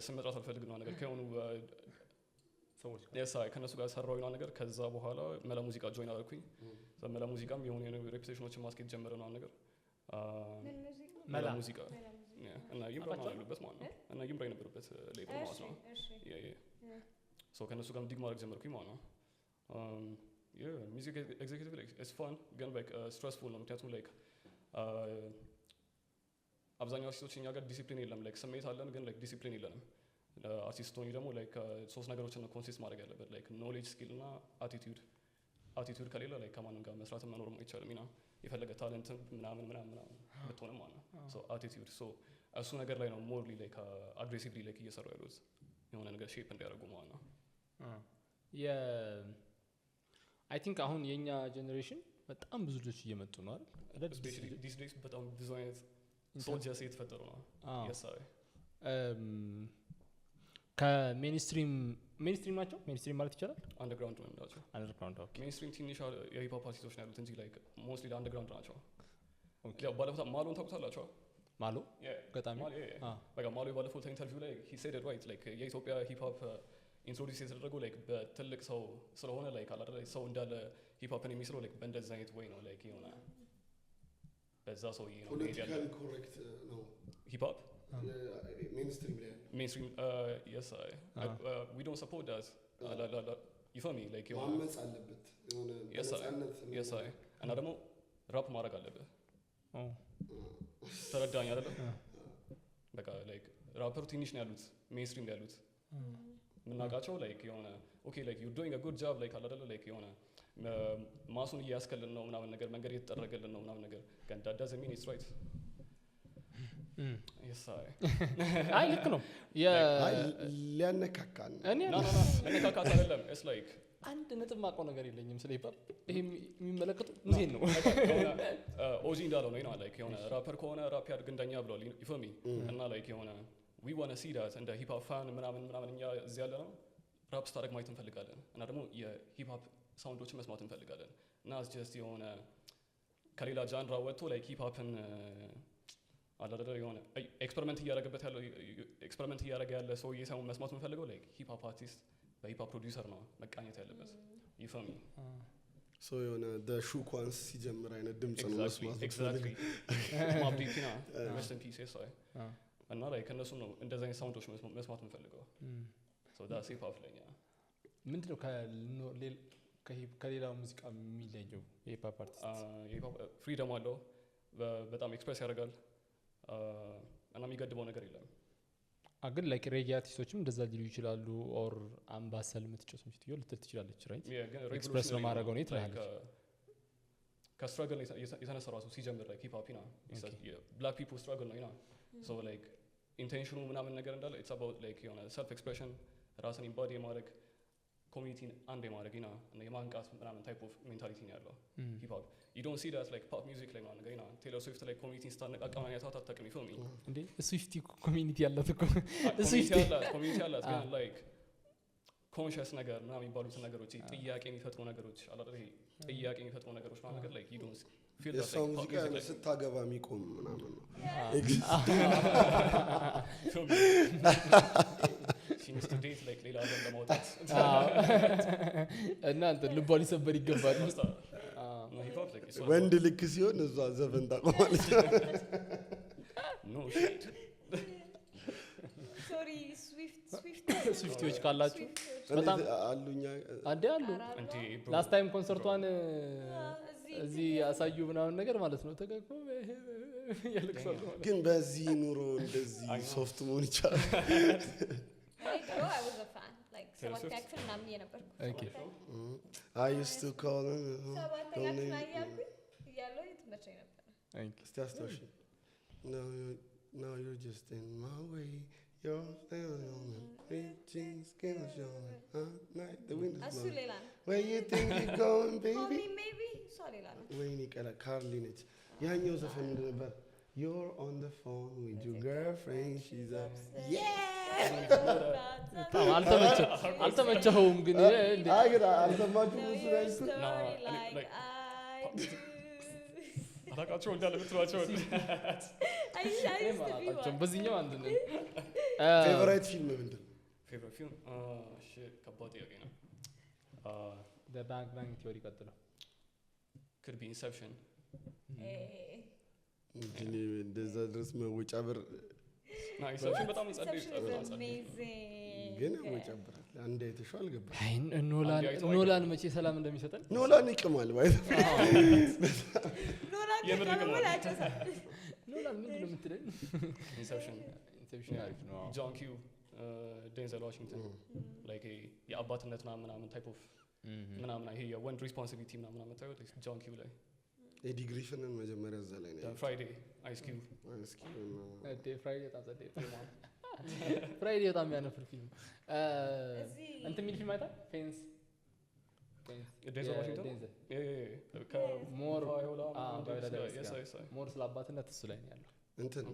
ስም መጥራት አልፈልግም ነው ነገር ከሆኑ ሰዎች ከእነሱ ጋር ሰራው ነው ነገር ከዛ በኋላ መላ ሙዚቃ ጆይን አደረኩኝ መላ ሙዚቃም የሆኑ ሬፑቴሽኖችን ማስኬት ጀመረ ነው ነገር መላ ሙዚቃ እና ይምራ ነው ያሉበት ማለት ነው እና ይምራ የነበረበት ሌብል ማለት ነው ሶ ከእነሱ ጋር ዲግ ማድረግ ጀመርኩኝ ማለት ነው ሚውዚክ ኤግዜኪቲቭ ላይክ ኢትስ ፋን ግን ላይክ ስትረስፉል ነው ምክንያቱም ላይክ አብዛኛው አርቲስቶች እኛ ጋር ዲሲፕሊን የለም ላይክ ስሜት አለን ግን ላይክ ዲሲፕሊን የለንም አርቲስት ሆኜ ደግሞ ላይክ ሶስት ነገሮችን ነው ኮንሲስት ማድረግ ያለበት ላይክ ኖሌጅ ስኪል እና አቲቲዩድ ከሌለ ላይክ ከማንም ጋር መስራትም መኖርም አይቻልም እና የፈለገ ታለንት ምናምን ብትሆንም ማለት ነው ሶ አቲቲዩድ ሶ እሱ ነገር ላይ ነው ሞርሊ ላይክ አግሬሲቭሊ ላይክ እየሰሩ ያሉት የሆነ ነገር ሼፕ እንዲያደርጉ ማለት ነው አይ ቲንክ አሁን የኛ ጄኔሬሽን በጣም ብዙ ልጆች እየመጡ ነው አይደል ስፔሻሊ ዲስ ዴይስ በጣም ብዙ አይነት ሶልጀርስ እየተፈጠሩ ነው ያሳይ ከሜንስትሪም ናቸው ሜንስትሪም ማለት ይቻላል አንደርግራውንድ ነው ናቸው አንደርግራውንድ ኦኬ ሜንስትሪም ትንሽ የሂፕ ሆፕ አርቲስቶች ነው ያሉት እንጂ ላይክ ሞስትሊ አንደርግራውንድ ናቸው ኦኬ ያው ባለፈው ማሎን ታውቁታላችሁ ማሎ ገጣሚ በቃ ማሎ ባለፈው ኢንተርቪው ላይ he said it right like የኢትዮጵያ ሂፕ ሆፕ ኢንትሮዲዩስ የተደረገው ላይክ በትልቅ ሰው ስለሆነ ላይክ አላደረ ሰው እንዳለ ሂፕ ሆፕን የሚስለው ላይክ በእንደዛ አይነት ወይ ነው ላይክ የሆነ በዛ ሰውዬ ነው ፖለቲካሊ ኮሬክት ነው ሂፕ ሆፕ mainstream yes we don't support that you feel me like you ማመጽ አለበት የሆነ yes እና ደግሞ ራፕ ማድረግ አለበት ተረዳኝ አይደለም በቃ ላይክ ራፐር ትንሽ ነው ያሉት ሜንስትሪም ላይ ያሉት ምናቃቸው ላይክ የሆነ ኦኬ ላይክ you doing a good job like አይደለ ላይክ የሆነ ማሱን እያስከልን ነው ምናምን ነገር መንገድ እየተጠረገልን ነው ምናምን ነገር ግን that doesn't mean it's right አይ ልክ ነው ሊያነካካን ለነካካት አይደለም it's like አንድ ነጥብ ማውቀው ነገር የለኝም ስለ ሂፕ ይሄ የሚመለከቱ ሙዚን ነው ኦዚ እንዳለው ነው ላይክ የሆነ ራፐር ከሆነ ራፕ ያድርግ እንደኛ ብሏል ይፈሚ እና ላይክ የሆነ we want to see that እንደ ሂፕ ሆፕ ፋን ምናምን እኛ እዚህ ያለ ነው ራፕ ስታደርግ ማየት እንፈልጋለን እና ደግሞ የሂፕ ሆፕ ሳውንዶችን መስማት እንፈልጋለን እና ጀስት የሆነ ከሌላ ጃንራ ወጥቶ ላይክ ሂፕ ሆፕን አላደረ የሆነ ኤክስፐሪመንት እያደረገ ያለ ሰውዬ ሳይሆን መስማት የምፈልገው ላይክ ሂፕ ሆፕ አርቲስት በሂፕ ሆፕ ፕሮዲውሰር ነው መቃኘት ያለበት ይፈሚ ሶ የሆነ ሹ ኳንስ ሲጀምር አይነት ድምጽ ነው መስማት ኤግዛክትሊ ማብዲቲና ሬስት ኢን ፒስ ሳይ እና ላይክ እነሱ ነው እንደዛ አይነት ሳውንዶች መስማት የምፈልገው ሶ ዳትስ ሂፕ ሆፕ ለኛ ምንድነው ከሌላው ሙዚቃ የሚለየው የሂፕ ሆፕ አርቲስት ፍሪደም አለው በጣም ኤክስፕሬስ ያደርጋል እና የሚገድበው ነገር የለም ግን ላይክ ሬጌ አርቲስቶችም እንደዛ ሊሉ ይችላሉ ኦር አምባሰል የምትጫወት ምትዮ ልትል ትችላለች ራይት ኤክስፕሬስ ነው ማድረገው ነው ትላለች ከስትራግል የተነሳ ራሱ ሲጀምር ላይክ ሂፕ ሆፕ ብላክ ፒፕል ስትራግል ነው ሶ ላይክ ኢንቴንሽኑ ምናምን ነገር እንዳለ ኢትስ አባውት ላይክ የሆነ ሰልፍ ኤክስፕሬሽን ራስን ኢምባዲ የማድረግ ኮሚኒቲን አንድ የማድረግ እና የማንቃት ምናምን ታይፕ ኦፍ ሜንታሊቲ ነው ያለው ሂፕ ሆፕ you don't see that like pop music like man gaina Taylor Swift like community ስታነቃቃ ማን ያታታቀም ይፈም እንዴ ስዊፍቲ ኮሚኒቲ ያላት እኮ ኮሚኒቲ ያላት ግን like ኮንሺየስ ነገር ምናምን የሚባሉት ነገሮች ጥያቄ የሚፈጥሩ ነገሮች አላደረ ጥያቄ የሚፈጥሩ ነገሮች ማለት ነገር like you don't feel that የሰው ሙዚቃ ስታገባ የሚቆም ምናምን ነው seems to date like ሌላ ዓለም ለማውጣት እናንተ ልቧ ሊሰበር ይገባል ወንድ ልክ ሲሆን እዛ ዘፈን ታቆማለች no shit ሶሪ ስዊፍቲዎች ካላችሁ በጣም አሉኛ አንዴ አሉ ላስት ታይም ኮንሰርቷን እዚህ ያሳዩ ምናምን ነገር ማለት ነው ተገቆ ያለቅሳሉ ግን በዚህ ኑሮ እንደዚህ ሶፍት መሆን ይቻላል ሰባት ያክፍል ምናምን የነበርኩ I used to call him እያለው የተመቸኝ ነበር እስቲ አስታውሽ No, you're just in my way You're standing on the reaching skin showing night the wind is እሱ blowing ሌላ ነው Where you think you're going Call baby me maybe እሷ ሌላ ነው ወይኔ ቀላ ካርሊ ነች ያኛው ዘፈን ምንድን ነበር You're on the phone with your girlfriend she's up አልተመቸኸውም ግን አልሰማችሁም እሱ ላይ አላቃቸው እንዳለ ብትሏቸው በዚህኛው አንድ ነን። ፌቨራይት ፊልም ምንድን ነው? ፌቨራይት ፊልም ከባድ ጥያቄ ነው። ባንክ ቲዮሪ ቀጥሎ could be Inception. እንደዛ ድረስ መወጫ ብር Inception በጣም ጸደይ ግን መወጫ ብር አንድ አይተሽው አልገባም። አይ ኖላን መቼ ሰላም እንደሚሰጠን ኖላን ይቅማል ባይ ኖላን ምንድን ነው የምትለኝ? Inception አሪፍ ነው። ጆን ኪው ዴንዘል ዋሽንግተን ላይክ የአባትነት ምናምን ታይፕ ኦፍ ምናምን ይሄ የወንድ ሪስፖንሲቢሊቲ ምናምን ታይፕ ጆን ኪው ላይ ኤዲ ግሪፍንን መጀመሪያ እዛ ላይ ነው። ፍራይዴ አይስ ኪው ፍራይዴ በጣም የሚያነፍር ፊልም እንትን የሚል ፊልም አይተሃል? ፌንስ ዴንዘል ዋሽንግተን ሞር ስለ አባትነት እሱ ላይ ነው ያለው። እንትን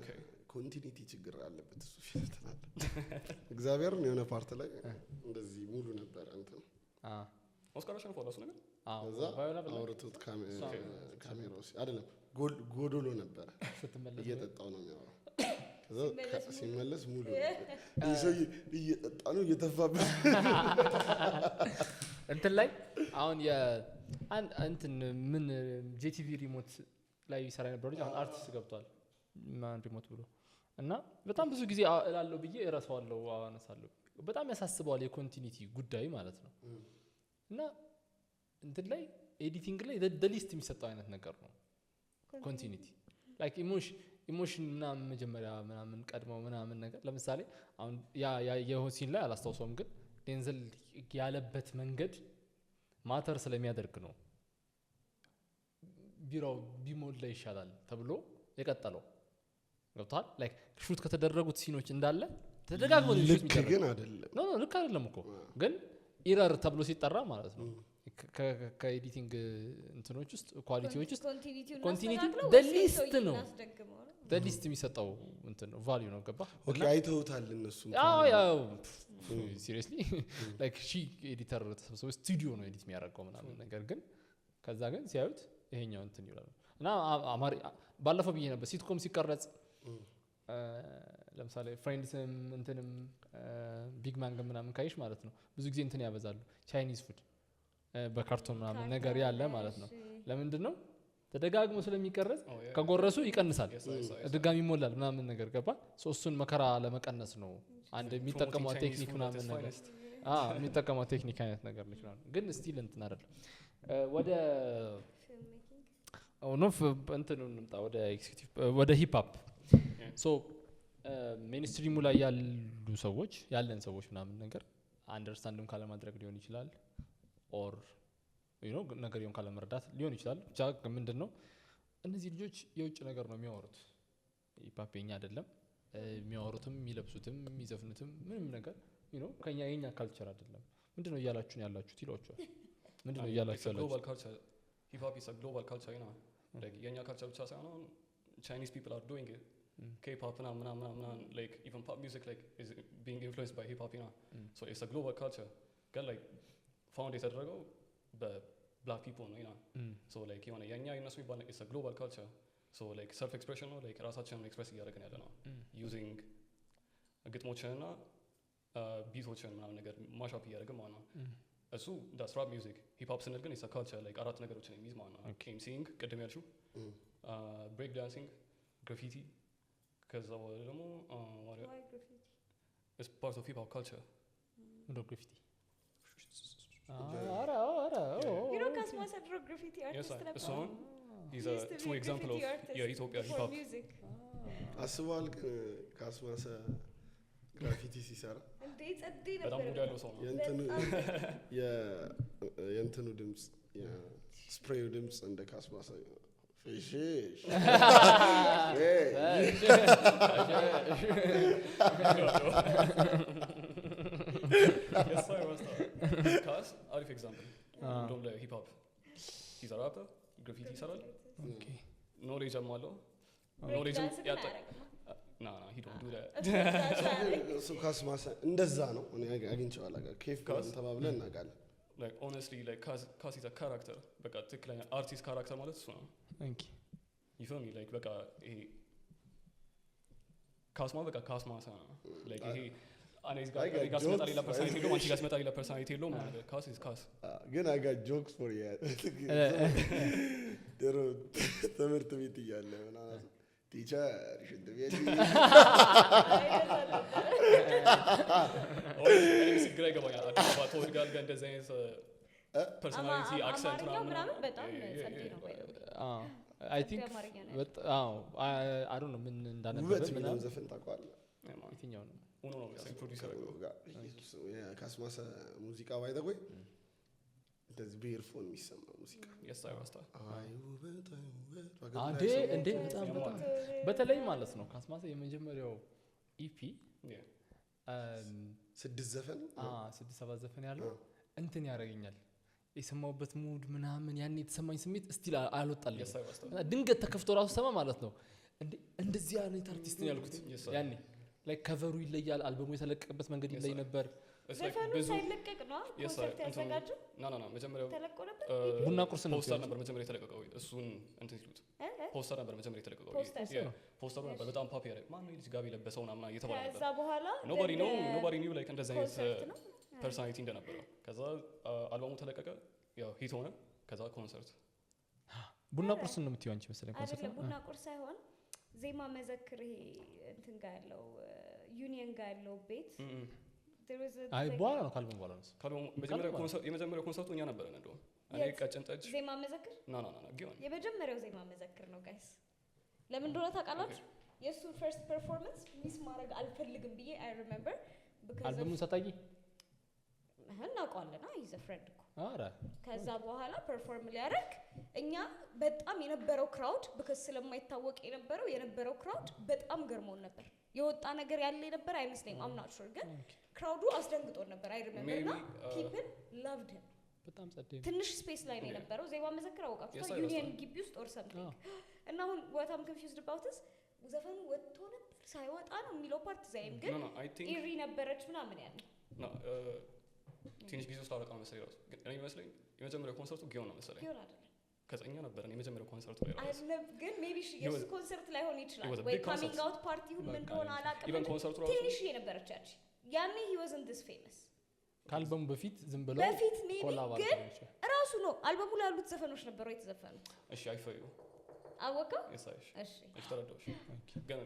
ኮንቲኒቲ ችግር አለበት እሱ ፊልም ትናለ እግዚአብሔርን የሆነ ፓርት ላይ እንደዚህ ሙሉ ነበር እንትን ኦስካር አሸንፏል እሱ ነገር እዛ አውርቶት ካሜራው አይደለም ጎዶሎ ነበረ እየጠጣው ነው የሚያወራው። ከዛ ሲመለስ ሙሉ ይሄ ሰው እየጠጣ ነው እየተፋበት እንትን ላይ አሁን እንትን ምን ጄቲቪ ሪሞት ላይ ይሰራ ነበር ልጅ አሁን አርቲስት ገብቷል ማን ሪሞት ብሎ እና በጣም ብዙ ጊዜ እላለሁ ብዬ እረሳዋለሁ አነሳለሁ። በጣም ያሳስበዋል የኮንቲኒቲ ጉዳይ ማለት ነው። እና እንትን ላይ ኤዲቲንግ ላይ ሊስት የሚሰጠው አይነት ነገር ነው ኮንቲኒቲ ላይክ ኢሞሽን ምናምን መጀመሪያ ምናምን ቀድመው ምናምን ነገር ለምሳሌ አሁን ያ የሆሲን ላይ አላስታውሰውም ግን ዴንዘል ያለበት መንገድ ማተር ስለሚያደርግ ነው ቢራው ቢሞላ ይሻላል ተብሎ የቀጠለው ገብቷል። ላይክ ሹት ከተደረጉት ሲኖች እንዳለ ተደጋግመው ሹት የሚደረግ ግን አይደለም ኖ ልክ አይደለም እኮ ግን ኢረር ተብሎ ሲጠራ ማለት ነው ከኤዲቲንግ እንትኖች ውስጥ ኳሊቲዎች ውስጥ ኮንቲኒቲ ሊስት ነው ሊስት የሚሰጠው እንትን ነው ቫልዩ ነው ገባ። ኦኬ አይተውታል እነሱ ያው ሲሪየስሊ ላይክ ኤዲተር ተሰብስቦ ስቱዲዮ ነው ኤዲት የሚያደርገው ምናምን ነገር ግን ከዛ ግን ሲያዩት ይሄኛው እንትን ይላል እና ባለፈው ብዬ ነበር ሲትኮም ሲቀረጽ ለምሳሌ ፍሬንድስም እንትንም ቢግ ማንግ ምናምን ካይሽ ማለት ነው ብዙ ጊዜ እንትን ያበዛሉ ቻይኒዝ ፉድ በካርቶን ምናምን ነገር ያለ ማለት ነው። ለምንድን ነው ተደጋግሞ ስለሚቀረጽ ከጎረሱ ይቀንሳል ድጋሚ ይሞላል ምናምን ነገር ገባ። እሱን መከራ ለመቀነስ ነው አንድ የሚጠቀመው ቴክኒክ ምናምን ነገር የሚጠቀመው ቴክኒክ አይነት ነገር ነው ይችላል ግን ስቲል እንትን አይደለም። ወደ እንትኑን እንምጣ ወደ ኤክስኪዩቲቭ ወደ ሂፕ ሆፕ ሶ ሜንስትሪሙ ላይ ያሉ ሰዎች ያለን ሰዎች ምናምን ነገር አንደርስታንድም ካለማድረግ ሊሆን ይችላል ኦር ነገርየውን ካለመረዳት ሊሆን ይችላል። ብቻ ምንድነው እነዚህ ልጆች የውጭ ነገር ነው የሚያወሩት ሂፕ ሆፕ የኛ አይደለም የሚያወሩትም የሚለብሱትም የሚዘፍኑትም ምንም ነገር ከኛ የኛ ካልቸር አይደለም ምንድነው እያላችሁ ያላችሁት ይሏቸዋል። ምንድነው እያላችሁ ያላችሁት? ሂፕ ሆፕ is a global culture like የኛ ካልቸር ብቻ ሳይሆን Chinese people are doing it K-pop like even pop music like is being influenced by hip hop so it's a global culture get like found የተደረገው በብላክ people ነው so like የሆነ የኛ የነሱ ይባል it's a global culture so like self expression ነው like ራሳችንን ኤክስፕረስ እያደረግን ያለ ነው using ግጥሞችንና ቢቶችን ምናምን ነገር ማሻፕ እያደረግን ማለት ነው እሱ that's rap music hip hop ስንል ግን it's a culture like አራት ነገሮችን የሚይዝ ማለት ነው MCing ቅድም ያልሽው break dancing graffiti ከዛ በኋላ ደግሞ it's part of hip hop culture graffiti you know Kasma said graffiti artist yes so he's a true example of የኢትዮጵያ hip hop music አስቧል ግን ካስማሰ ግራፊቲ ሲሰራ በጣም ሙድ ያለው ሰው ነው የእንትኑ ድምፅ የስፕሬዩ ድምፅ እንደ ካስማሰ ፊሽ ካስ አሪፍ ኤግዛምፕል እንደውም ለሂፕ ሆፕ he's a rapper graffiti ይሰራል ኖሌጅ አለው ኖሌጅም ያጣ no he don't do that so ካስማሰ እንደዛ ነው እኔ አግኝቼዋለሁ ኬፍ ተባብለን እናውቃለን like honestly like cause is a character በቃ ትክክለኛ አርቲስት ካራክተር ማለት እሱ ነው thank you you feel me like በቃ ካስማ በቃ ካስማ ሰው ነው like ይሄ እኔ ጋር ስመጣ ሌላ ፐርሰናሊቲ የለውም አንቺ ጋር ስመጣ ሌላ ፐርሰናሊቲ የለውም ማለት ካስ ኢዝ ካስ ግን I got jokes for you ድሮ ትምህርት ቤት እያለ ምናምን ቲቸር ሽንት ቤት ግራ ይገባኛል አዲስ አበባ ተወልጋል ጋር እንደዚህ አይነት ፐርሰናሊቲ አክሰንት ምናምን በጣም ጸዴ ነው I think I don't know ምን እንዳነበበ ውበት የሚለውን ዘፈን ታውቀዋለህ? የትኛው ነው? ሆኖ ነው መሰለኝ ፕሮዲውሰር የካስማሰ ሙዚቃ ባይተቆይ እንደዚህ በኤርፎን የሚሰማ ሙዚቃ የሳይ ዋስታ አይ ውበት እንዴ በጣም በተለይ ማለት ነው ካስማሰ የመጀመሪያው ኢፒ 6 ዘፈን 6-7 ዘፈን ያለው እንትን ያደርገኛል የሰማውበት ሙድ ምናምን ያን የተሰማኝ ስሜት ስቲል አልወጣልኝ የሳይ ዋስታ ድንገት ተከፍቶ ራሱ ሰማ ማለት ነው እንደዚህ አይነት አርቲስት ነው ያልኩት ያኔ ላይክ ከቨሩ ይለያል አልበሙ የተለቀቀበት መንገድ ይለይ ነበር ዘፈኑ ሳይለቀቅ ነው ኮንሰርት ያዘጋጀው ና መጀመሪያው ተለቆ ነበር ቡና ቁርስ ነው ፖስተር ነበር መጀመሪያ የተለቀቀው እሱን እንትን ሲሉት ፖስተር ነበር መጀመሪያ የተለቀቀው ፖስተሩ ነበር በጣም ፖፒ ያደረገ ማን ነው ልጅ ጋቢ ለበሰው ምናምን እየተባለ ነበር ከዛ በኋላ nobody knew like እንደዛ አይነት ፐርሰናሊቲ እንደነበረ ከዛ አልበሙ ተለቀቀ ያው ሂት ሆነ ከዛ ኮንሰርት ቡና ቁርስ ነው የምትይው አንቺ መሰለኝ ኮንሰርት አይደለም ቡና ቁርስ ሳይሆን ዜማ መዘክር ይሄ እንትን ጋር ያለው ዩኒየን ጋር ያለው ቤት አይ በኋላ ነው ካልበም በኋላ ነው የመጀመሪያው ኮንሰርቱ እኛ ነበረን እንደውም እኔ ቀጭን ጠጅ ዜማ መዘክር ና ጊዮን የመጀመሪያው ዜማ መዘክር ነው ጋይስ ለምን እንደሆነ ታውቃላችሁ የሱ ፈርስት ፐርፎርማንስ ሚስ ማድረግ አልፈልግም ብዬ አይ ሪሜምበር አልበሙን ሳታቂ እናውቀዋለና ኢዝ አ ፍሬንድ እኮ አረ ከዛ በኋላ ፐርፎርም ሊያደርግ እኛ በጣም የነበረው ክራውድ because ስለማይታወቅ የነበረው ክራውድ በጣም ገርሞን ነበር የወጣ ነገር ያለ ነበር አይመስለኝም I'm not sure ግን ክራውዱ አስደንግጦን ነበር I remember እና people loved him በጣም ጸደይ ትንሽ ስፔስ ላይ ነው የነበረው ዜማ መዘክር አውቃችሁ ዩኒየን ግቢ ውስጥ or something እና አሁን what I'm confused about is ዘፈኑ ወጥቶ ነበር ሳይወጣ ነው የሚለው ፓርት ዛይም ግን ኢሪ ነበረች ምናምን ያለ ትንሽ ጊዜ ውስጥ አውጣ መሰለኝ ራሱ ግን እኔ መስለኝ የመጀመሪያው ኮንሰርቱ ጊዮን ነው መሰለኝ ጊዮን አይደለም ከዛኛ ነበር እኔ የመጀመሪያው ኮንሰርቱ ላይ ራሱ አይደለም ግን ሜቢ የሱ ኮንሰርት ላይ ሆነ ይችላል ወይ ካሚንግ አውት ፓርቲ ሁሉ ምን እንደሆነ አላውቅም ኢቨን ኮንሰርቱ ራሱ ትንሽ የነበረች ያቺ ያኔ he wasn't this famous ካልበሙ በፊት ዝም ብለው በፊት ሜቢ ግን ራሱ ነው አልበሙ ላይ ያሉት ዘፈኖች ነበሩ የተዘፈኑት እሺ አይፈዩ አወቀው እሺ ተረዳሁሽ ግን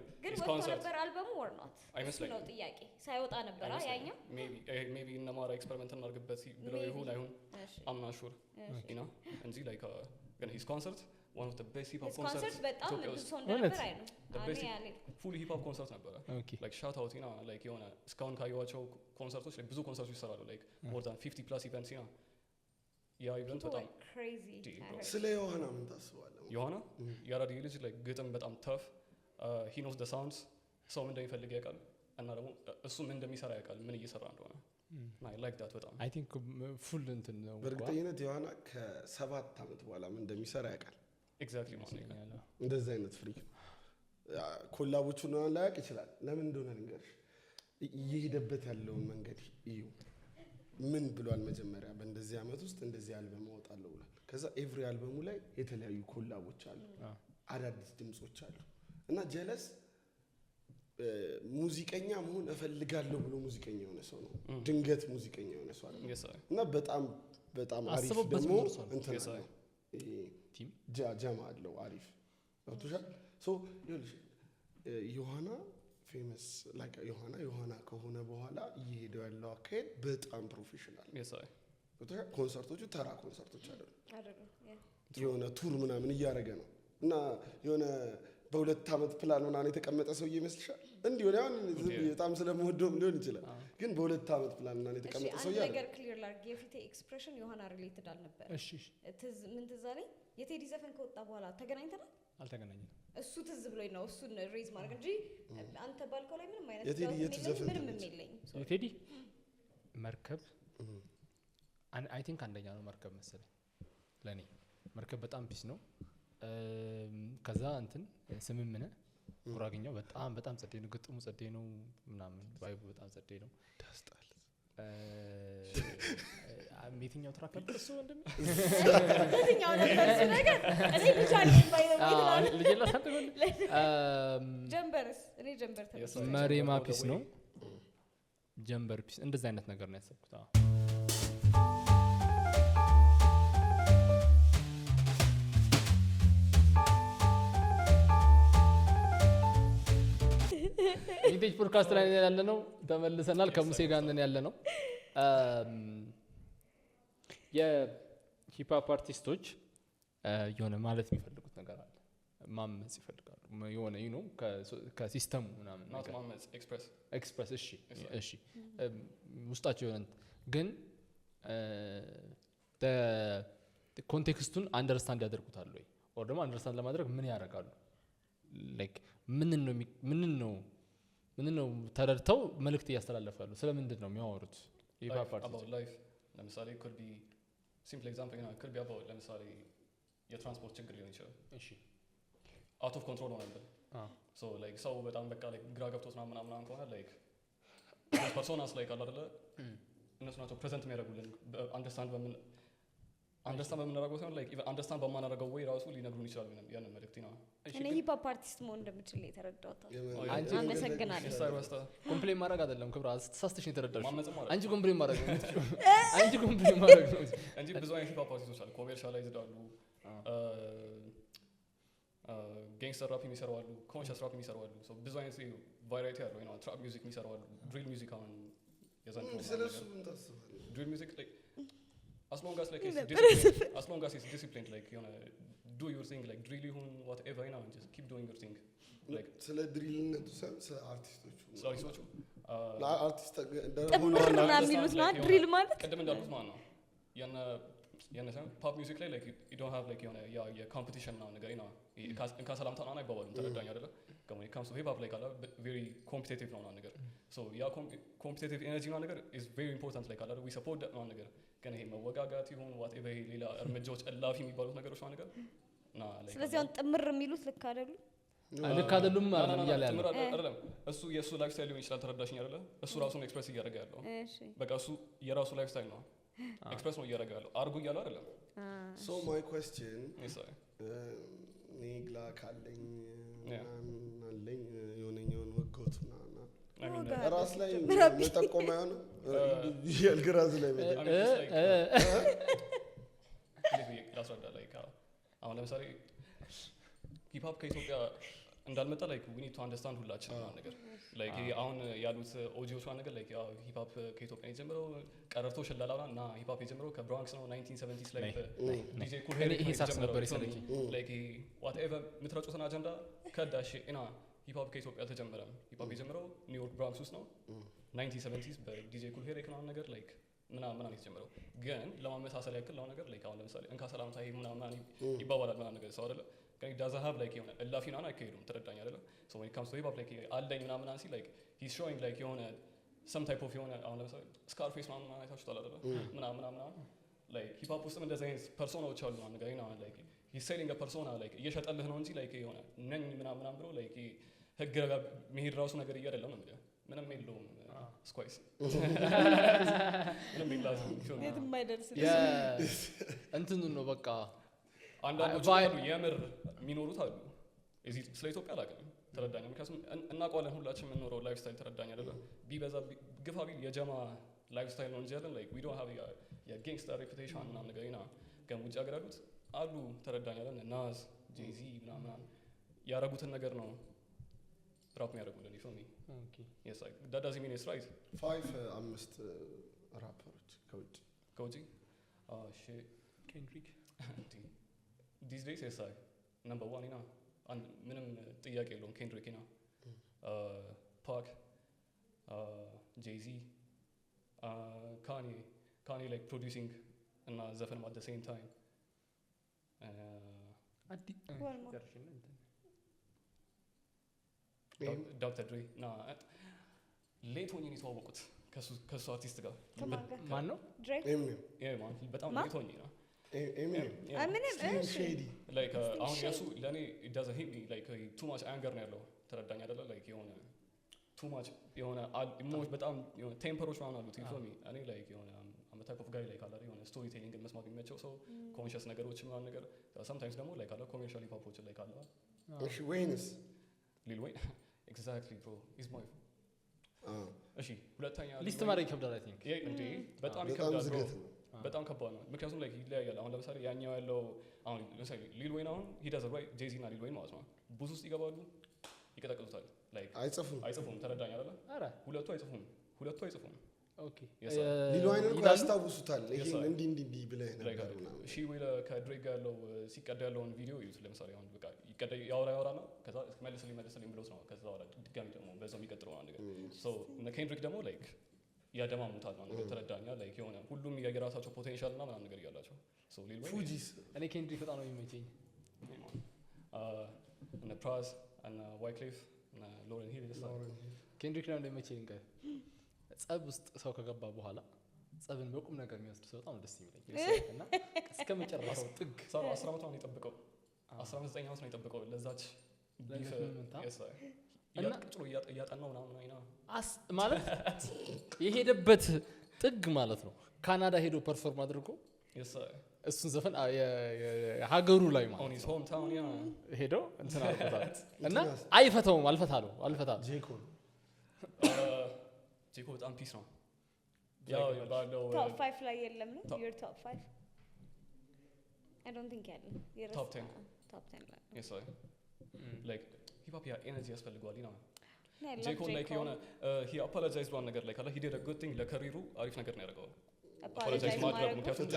ወጥቶ ነበር አልበሙ or not አይመስለኝም ነው ጥያቄ ሳይወጣ ነበር ያኛው ሜቢ እነ ማራ ኤክስፐሪመንት እናድርግበት ብለው ይሁን አይሁን I'm not sure you know እንጂ like ግን his concert one of the best hip hop concerts በጣም ብዙ ነበር አይ ነው full hip hop concert ነበር like shout out you know like የሆነ እስካሁን ካየኋቸው ኮንሰርቶች like ብዙ ኮንሰርቶች ይሰራሉ like more than 50 plus events you know ያ ኢቨንት በጣም crazy ስለ ዮሐና ምን ታስባለህ ዮሐና ያራዲ ልጅ like ግጥም በጣም tough he knows the sounds ሰው ምን እንደሚፈልግ ያውቃል እና ደግሞ እሱም እንደሚሰራ ያውቃል ምን እየሰራ እንደሆነ I like that በጣም I think full እንትን ነው በእርግጠኝነት ዮሐና ከ7 አመት በኋላ ምን እንደሚሰራ ያውቃል exactly ማለት ነው እንደዚህ አይነት ፍሪክ ኮላቦቹን ነው ላያውቅ ይችላል ለምን እንደሆነ ልንገርሽ እየሄደበት ያለውን መንገድ እዩ ምን ብሏል መጀመሪያ በእንደዚህ አመት ውስጥ እንደዚህ አልበም አወጣለሁ ብሏል ከዛ ኤቭሪ አልበሙ ላይ የተለያዩ ኮላቦች አሉ አዳዲስ ድምጾች አሉ እና ጀለስ ሙዚቀኛ መሆን እፈልጋለሁ ብሎ ሙዚቀኛ የሆነ ሰው ነው ድንገት ሙዚቀኛ የሆነ ሰው አይደል እና በጣም አሪፍ ደግሞ እንትን ነው ቲም ጃማ አለው አሪፍ ወጥቷል ሶ ይኸውልሽ ዮሐና ፌመስ ላይክ ዮሐና ከሆነ በኋላ እየሄደው ያለው አካሄድ በጣም ፕሮፌሽናል ወጥቷል ኮንሰርቶቹ ተራ ኮንሰርቶች አይደሉም የሆነ ቱር ምናምን እያደረገ ነው እና የሆነ በ2 አመት ፕላን ምናምን የተቀመጠ ሰው ይመስልሻል እንዲሁ ነው በጣም ስለምወደው ሊሆን ይችላል ግን በ2 አመት ፕላን ምናምን የተቀመጠ ሰው ያለ ነገር ክሊር ላርግ የፊቴ ኤክስፕሬሽን ዮሐና ሪሌትድ አልነበር እሺ ምን ትዝ አለኝ የቴዲ ዘፈን ከወጣ በኋላ ተገናኝተናል አልተገናኘንም እሱ ትዝ ብሎኝ ነው እሱን ሬዝ ማድረግ እንጂ አንተ ባልከው ላይ ምንም አይነት የቴዲ የተዘፈን ምንም የለኝም የቴዲ መርከብ አይ ቲንክ አንደኛ ነው መርከብ መሰለኝ ለኔ መርከብ በጣም ፒስ ነው ከዛ እንትን ስምምነ ጉራግኛው በጣም ጸደይ ነው ግጥሙ ጸደይ ነው ምናምን ቫይቡ በጣም ጸደይ ነው ዳስጣል የትኛው ትራክ ነበር እሱ ወንድም የትኛው ነበር እሱ ነገር እኔ ልጅ አለኝ ባይዘው ልጅ ላሳደገው ጀምበርስ እኔ ጀምበር ተበስ መሪማ ፒስ ነው ጀምበር ፒስ እንደዛ አይነት ነገር ነው ያሰብኩት ኢንቴጅ ፖድካስት ላይ ያለ ነው ተመልሰናል ከሙሴ ጋር ነን ያለ ነው የሂፕ ሆፕ አርቲስቶች የሆነ ማለት የሚፈልጉት ነገር አለ ማመጽ ይፈልጋሉ የሆነ ከሲስተሙ ምናምን not ማመጽ ኤክስፕረስ እሺ ውስጣቸው የሆነ ግን ኮንቴክስቱን አንደርስታንድ ያደርጉታል ወይ ኦር ደግሞ አንደርስታንድ ለማድረግ ምን ያደርጋሉ ላይክ ምን ነው ተረድተው መልእክት እያስተላለፉ ያሉ ስለምንድን ነው የሚያወሩት about life ለምሳሌ could be simple example could be about ለምሳሌ የትራንስፖርት ችግር ሊሆን ይችላል እሺ out of control ሆነ ነበር so like ሰው በጣም በቃ like ግራ ገብቶት ምናምን ከሆነ like those personas like አለ አይደለ እነሱ ናቸው ፕሬዘንት የሚያደርጉልን አንደርስታንድ በምናደርገው ሳይሆን like even አንደርስታንድ በማናደርገው ወይ ራሱ ሊነግሩን ይችላሉ ያንን መልእክት ነው እኔ ሂፕ ሆፕ አርቲስት መሆን እንደምችል የተረዳሁት አመሰግናለሁ ኮምፕሌን ማድረግ አይደለም ክብራ ተሳስተሽ የተረዳሽ አንቺ ማመጽ ኮምፕሌን ማድረግ ነው አንቺ ኮምፕሌን ማድረግ ነው እንጂ ብዙ አይነት ሂፕ ሆፕ አርቲስቶች አሉ ኮሜርሻላይዝድ አሉ ጋንግስተር ራፕ የሚሰሩ አሉ ኮንሸስ ራፕ የሚሰሩ አሉ ሶ ብዙ አይነት ቫራይቲ አለው you know ትራፕ ሚውዚክ የሚሰሩ አሉ ድሪል ሚውዚክ አሁን የዘንድሮ ስለሱ ምን ታስባለህ ድሪል ሚውዚክ like as long as it's disciplined like you know do your thing like drill ይሁን whatever you know just keep doing your thing like ስለ ድሪልነቱ ሳይሆን ስለ አርቲስቶቹ ለአርቲስት ጥምር ነው የሚሉት ነው ድሪል ማለት ቅድም እንዳልኩት ማለት ነው ያነ ሳይሆን ፖፕ ሚውዚክ ላይ like you don't have like የሆነ የኮምፒቲሽን ነው ነገር ነው ከሰላምታ ነው አይባባሉም ተረዳኝ አይደለ when it comes to hip hop like a very competitive ነው ነገር so competitive energy ነው ነገር is very important like a we support that ነው ነገር ግን ይሄ መወጋጋት ይሁን whatever ሌላ እርምጃዎች እላፊ የሚባሉት ነገሮች ነው ነገር እና like ስለዚህ አሁን ጥምር የሚሉት ልክ አይደሉም ማለት እያለ ያለው አይደለም እሱ የሱ ላይፍ ስታይል ሊሆን ይችላል ተረዳሽኝ አይደለ እሱ ራሱን ኤክስፕረስ እያደረገ ያለው በቃ እሱ የራሱ ላይፍ ስታይል ነው ኤክስፕረስ ነው እያደረገ ያለው አርጉ እያለው አይደለም so my question yes sir ኒግላ ካለኝ አለኝ የሆነኛውን ወጎት ራስ ላይ መጠቆም አይሆንም የልግራዝ ላይ ላስረዳ ላይ አሁን ለምሳሌ ሂፕ ሆፕ ከኢትዮጵያ እንዳልመጣ like we need to understand ሁላችን ነገር like አሁን ያሉት ኦጂዎች ነገር like ሂፕ ሆፕ ከኢትዮጵያ የጀመረው ቀረርቶ ሸላላና እና ሂፕ ሆፕ የጀመረው ከብሮንክስ ነው 1970s ላይ ዲጄ ኩል ሄሪ ይሄ ሳክስ ነበር ይሰለኝ like whatever ምትረጩትን አጀንዳ ከዳሽ እና ሂፕ ሆፕ ከኢትዮጵያ አልተጀመረም ሂፕ ሆፕ የጀመረው ኒውዮርክ ብሮንክስ ውስጥ ነው 1970s በዲጄ ኩል ሄሪ ከናን ነገር like ምናምን የተጀመረው ግን ለማመሳሰል ያክል ነው ነገር like አሁን ለምሳሌ እንካ ሰላምታ ይሄ ምናምን ይባባላል ምናምን ነገር ሰው አይደለ ግን doesn't have like የሆነ እላፊናን አይካሄዱም ተረዳኝ አይደለ so when it comes to hip hop like አለኝ ምናምን አንሲ like he's showing like የሆነ some type of የሆነ አሁን ለምሳሌ ስካርፌስ ምናምን አይታችሁታል አይደለ ምናምን like hip hop ውስጥም እንደዚህ አይነት ፐርሶናዎች አሉ ምናምን ነገር ነው like he's selling a persona like እየሸጠልህ ነው እንጂ like የሆነ ነኝ ምናምን ብሎ like ህግ መሄድ ራሱ ነገር አይደለም ነው የሚለው ምንም የለውም ስኳይስ ምንም የላዝም የትም አይደርስም እንትኑ ነው በቃ አንዳንዶቹ አሉ የምር የሚኖሩት አሉ እዚህ ስለ ኢትዮጵያ አላውቅም ተረዳኝ ምክንያቱም እናውቀዋለን ሁላችን የምንኖረው ላይፍ ስታይል ተረዳኝ አይደለ ቢበዛ ግፋ ቢል የጀማ ላይፍ ስታይል ነው እንጂ አይደለም like we don't have የጋንግስተር ሬፑቴሽን ምናምን ነገር ይና ግን ውጭ ሀገር ያሉት አሉ ተረዳኝ አይደለ ናዝ ጄዚ ምናምን ያረጉትን ነገር ነው ራፕ የሚያደርጉልን ይፈሚ yes like that doesn't mean it's right 5 ራፐሮች ከውጭ shit ኬንድሪክ these days yes I number 1 you know and ምንም ጥያቄ የለውም ኬንድሪክ you know ፓክ ጄዚ ካኒ like producing እና ዘፈን at the same time ዶክተር ድሬ ና ሌት ሆኜ ነው የተዋወቁት ከሱ አርቲስት ጋር ማን ነው ድሬክ በጣም ሌት ሆኜ ነው like አሁን ያሱ ለኔ it doesn't hit me like too much anger ነው ያለው ተረዳኝ አይደለ like የሆነ too much የሆነ በጣም የሆነ ቴምፐሮች ምናምን አሉት ይፎሚ እኔ like የሆነ I'm a ታይፕ ኦፍ ጋይ ላይ ካለ የሆነ ስቶሪ ቴሊንግን መስማት የሚመቸው ሰው ኮንሽስ ነገሮች ምናምን ነገር sometimes ደግሞ ላይ ካለ ኮሜርሻል ሂፕሆፖችን ላይ ካለ እሺ ወይንስ ሊል ወይን ኤግዛክትሊ ብሮ ኢዝ ማይ እሺ ሁለተኛ ሊስት ማድረግ ይከብዳል አይ ቲንክ እንዴ በጣም በጣም ይከብዳል bro። ዝገት ነው። በጣም ከባድ ነው ምክንያቱም ላይ ይለያያል አሁን ለምሳሌ ያኛው ያለው አሁን ለምሳሌ ሊል ወይን አሁን ሂ ዳዝ ራይት ጄዚ እና ሊል ወይን ማለት ነው ብዙ ውስጥ ይገባሉ ይቀጠቅጡታል ላይክ አይጽፉም ተረዳኝ አይደለ ኧረ ሁለቱ አይጽፉም ኦኬ ሊሉ አይነት እኮ ያስታውሱታል ይሄን እንዲህ ብለህ ነበር ምናምን ሺ ወይ ከድሬክ ጋር ያለው ሲቀዳ ያለውን ቪዲዮ ይዩት ለምሳሌ አሁን በቃ ይቀዳ ያወራና ከዛ መልስልኝ ብሎት ነው ከዛ በኋላ ድጋሚ ደግሞ በዛው የሚቀጥለው ነገር ሶ እነ ኬንድሪክ ደግሞ ላይክ ያደማሙታል ነው ነገር ተረዳኛ ላይክ የሆነ ሁሉም የራሳቸው ፖቴንሻል እና ምናምን ነገር እያላቸው ሶ ሊል ወይ ፉጂስ እኔ ኬንድሪክ በጣም ነው የሚመቸኝ እነ ፕራስ እነ ዋይክሊፍ እነ ሎረን ሂል ኬንድሪክ ነው እንደሚመቸኝ ጋር ጸብ ውስጥ ሰው ከገባ በኋላ ጸብን በቁም ነገር የሚወስድ ሰው በጣም ደስ የሚለኝ እና እስከ መጨረሻው ጥግ 10 ዓመት ነው የጠበቀው 19 ዓመት ነው የጠበቀው ለዛች እና ቅጭሎ እያጠናው ምናምን ማለት የሄደበት ጥግ ማለት ነው ካናዳ ሄዶ ፐርፎርም አድርጎ እሱን ዘፈን ሀገሩ ላይ ማለት ነው ሄዶ እንትን አድርጎታል እና አይፈታውም አልፈታም ጄኮ በጣም ፒስ ነው ያው ባለው ቶፕ 5 ላይ የለም ነው your top 5 I don't think ያለ top 10 ላይ yes I like hip hop ያ ኤነርጂ ያስፈልገዋል ነው ጄኮ like የሆነ he apologized one ነገር like he did a good thing ለከሪሩ አሪፍ ነገር ነው ያደረገው apologize ማድረግ ምክንያቱም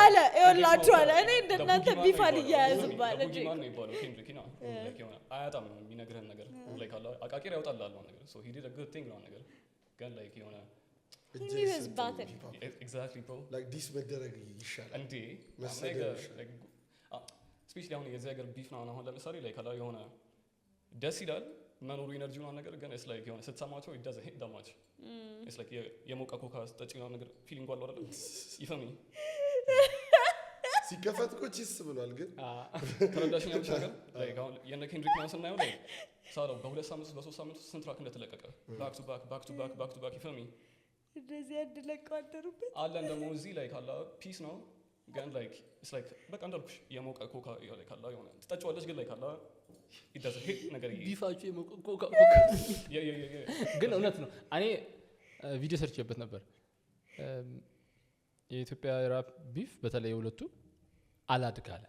አለ ይኸውላችሁ አለ እኔ እንደናንተ ቢፋል እያያዝም ባለ ማን ነው ይባላል ኬንድሪክ ነው like የሆነ አያጣም የሚነግረን ነገር like አለ አቃቂር ያወጣል አለው ነገር so he did a good thing ነው ነገር ግን like የሆነ he knew his battle exactly bro like this መደረግ ይሻላል እንዴ ስፔሻሊ አሁን የዚህ ሀገር ቢፍ ነው አሁን ለምሳሌ like አለ የሆነ ደስ ይላል መኖሩ ኢነርጂ ነው ነገር ግን it's like የሆነ ስትሰማቸው it doesn't hit that much it's like የሞቀ ኮካ ጠጪ ነው ነገር ፊሊንግ አለው አይደል ይፈሚ ሲከፈት እኮ ቺስ ብሏል ግን ተረዳሽኝ አብቻ ነገር like አሁን የነ ኬንድሪክ ነው ስናየው like ሳለው በ2 ሳምንት በ3 ሳምንት ስንት ትራክ እንደተለቀቀ back to back ይፈሚ እንደዚህ ያድለቀው አደሩበት አለን ደግሞ እዚህ ላይ ካላ ፒስ ነው ግን like it's like በቃ እንዳልኩሽ የሞቀ ኮካ ላይ ካላ የሆነ ትጠጪዋለሽ ግን ላይ ካላ it doesn't hit ነገር ቢፋጩ የሞቀ ኮካ ግን እውነት ነው እኔ ቪዲዮ ሰርችበት ነበር የኢትዮጵያ ራፕ ቢፍ በተለይ የሁለቱ አላድጋለ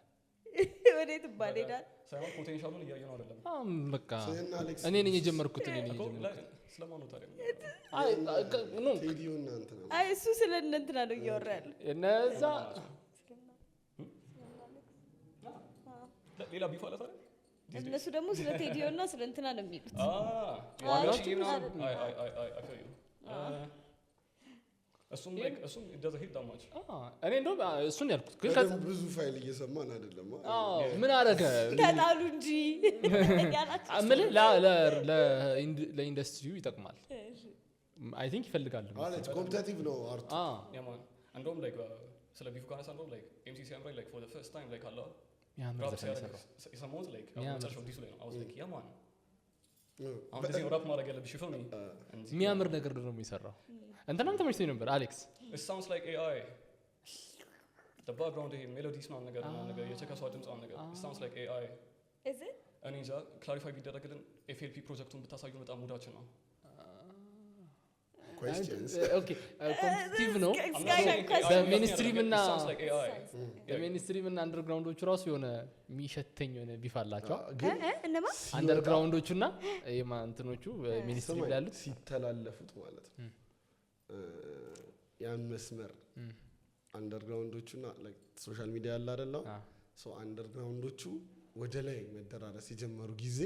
ወዴት ባሌዳል ሳይሆን ፖቴንሻሉን እያየነው አይደለም በቃ እኔ ነኝ የጀመርኩት ስለማን ነው ታዲያ ቴዲዮ እናንተ ነው አይ እሱ ስለ እንትና ነው እያወራ ያለው እነዛ ሌላ ቢፍ አለ ታዲያ እነሱ ደግሞ ስለ ቴዲዮ እና ስለ እንትና ነው የሚሉት እሱም it doesn't hit that much እኔ እንደውም እሱን ያልኩት ግን ብዙ ፋይል እየሰማን አይደለም ምን አደረገ ተጣሉ እንጂ ለኢንዱስትሪው ይጠቅማል አይ ቲንክ ይፈልጋል ማለት ኮምፒቲቲቭ ነው አርቱ ያማን እንደውም like ስለ ቢፉ ካነሳ እንደውም like MCC አምራይ like for the first time like አላ ያምር ዘፈን የሰማሁት like መጨረሻው ዲሱ ላይ ነው I was like ያማን አሁን እንደዚህ ራፕ ማድረግ ያለብሽ ይፈሚ የሚያምር ነገር ነው የሚሰራው እንትናም ተመችቶኝ ነበር አሌክስ it sounds like AI the background here melodies ነው ነገር የቸከሷ ድምጽ ነው ነገር it sounds like AI is it እኔ እንጃ ክላሪፋይ ቢደረግልን FLP ፕሮጀክቱን ብታሳዩ በጣም ሙዳችን ነው questions ኦኬ ኮምፒቲቲቭ ነው በሜንስትሪም እና በሜንስትሪም እና አንደርግራውንዶቹ ራሱ የሆነ የሚሸተኝ የሆነ ቢፍ አላቸው ግን እነማ አንደርግራውንዶቹ እና እንትኖቹ ሚኒስትሪ ላይ ያሉት ሲተላለፉት ማለት ነው ያን መስመር አንደርግራውንዶቹና ላይክ ሶሻል ሚዲያ ያለ አይደለም ሶ አንደርግራውንዶቹ ወደ ላይ መደራረስ የጀመሩ ጊዜ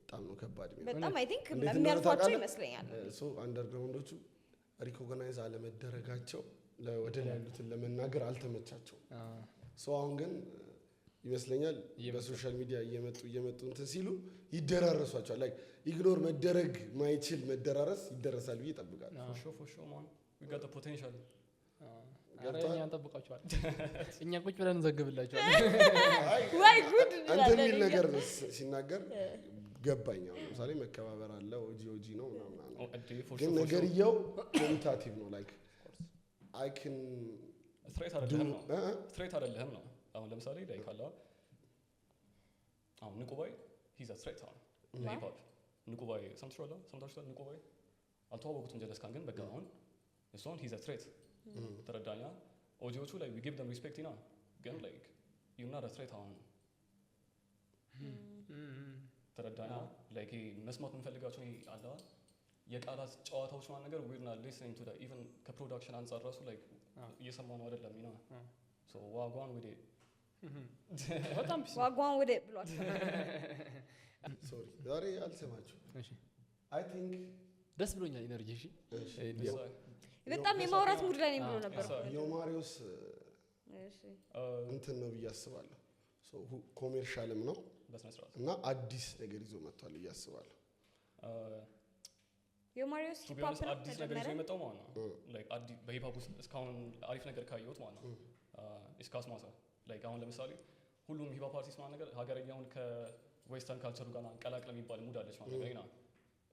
በጣም ነው ከባድ ነው በጣም አይ ቲንክ የሚያልፏቸው ይመስለኛል ሶ አንደርግራውንዶቹ ሪኮግናይዝ አለመደረጋቸው ወደ ላይ ያሉትን ለመናገር አልተመቻቸው ሶ አሁን ግን ይመስለኛል በሶሻል ሚዲያ እየመጡ እንትን ሲሉ ይደራረሷቸዋል ላይክ ኢግኖር መደረግ ማይችል መደራረስ ይደረሳል ብዬ እጠብቃለሁ for sure man we got the potential እኛ እንጠብቃቸዋል እኛ ቁጭ ብለን እንዘግብላቸዋል ወይ ጉድ አንተ የሚል ነገር ሲናገር ገባኝ አሁን ለምሳሌ መከባበር አለ ኦጂ ነው ምናምን ግን ነገርየው ኮሚታቲቭ ነው ላይክ I can ስትሬት do አይደለህም ነው ስትሬት አይደለህም ነው አሁን ለምሳሌ ላይ ካላ አሁን ንቁባይ ሂዝ ስትሬት አሁን ለሂፕ ሆፕ ንቁባይ ሰምታችኋል ንቁባይ አልተዋወቁትም ጀለስካን ግን በቃ አሁን እሷን ሂዝ ስትሬት ተረዳኛ ኦዲዮቹ ላይ we give them respect ና ግን like you're not a threat አሁን ተረዳኛ like መስማት የምንፈልጋቸው አለ የቃላት ጨዋታዎች ማለት ነገር we're not listening to that even ከፕሮዳክሽን አንፃር ራሱ like እየሰማ ነው አይደለም you know so ዋጓን ወደ በጣም ዋጓን ወደ ብሏል ሶሪ ዛሬ አልሰማችሁ እሺ I think ደስ ብሎኛል ኢነርጂ እሺ በጣም የማውራት ሙድ ላይ ነኝ ብሎ ነበር የማሪዮስ እሺ እንትን ነው ብዬ አስባለሁ ኮሜርሻልም ነው በስነ ስርዓት እና አዲስ ነገር ይዞ መጥቷል ብዬ አስባለሁ የማሪዮስ ቱ ቢ ኦነስት አዲስ ነገር ይዞ የመጣው ማለት ነው ላይክ በሂፕ ሆፕ ውስጥ እስካሁን አሪፍ ነገር ካየሁት ማለት ነው ኢስካስ ማሳ ላይክ አሁን ለምሳሌ ሁሉም ሂፕ ሆፕ አርቲስት ማለት ነገር ሀገረኛውን ከዌስተርን ካልቸሩ ጋር ቀላቅለ የሚባል ሙድ አለች ማለት ነገር ነው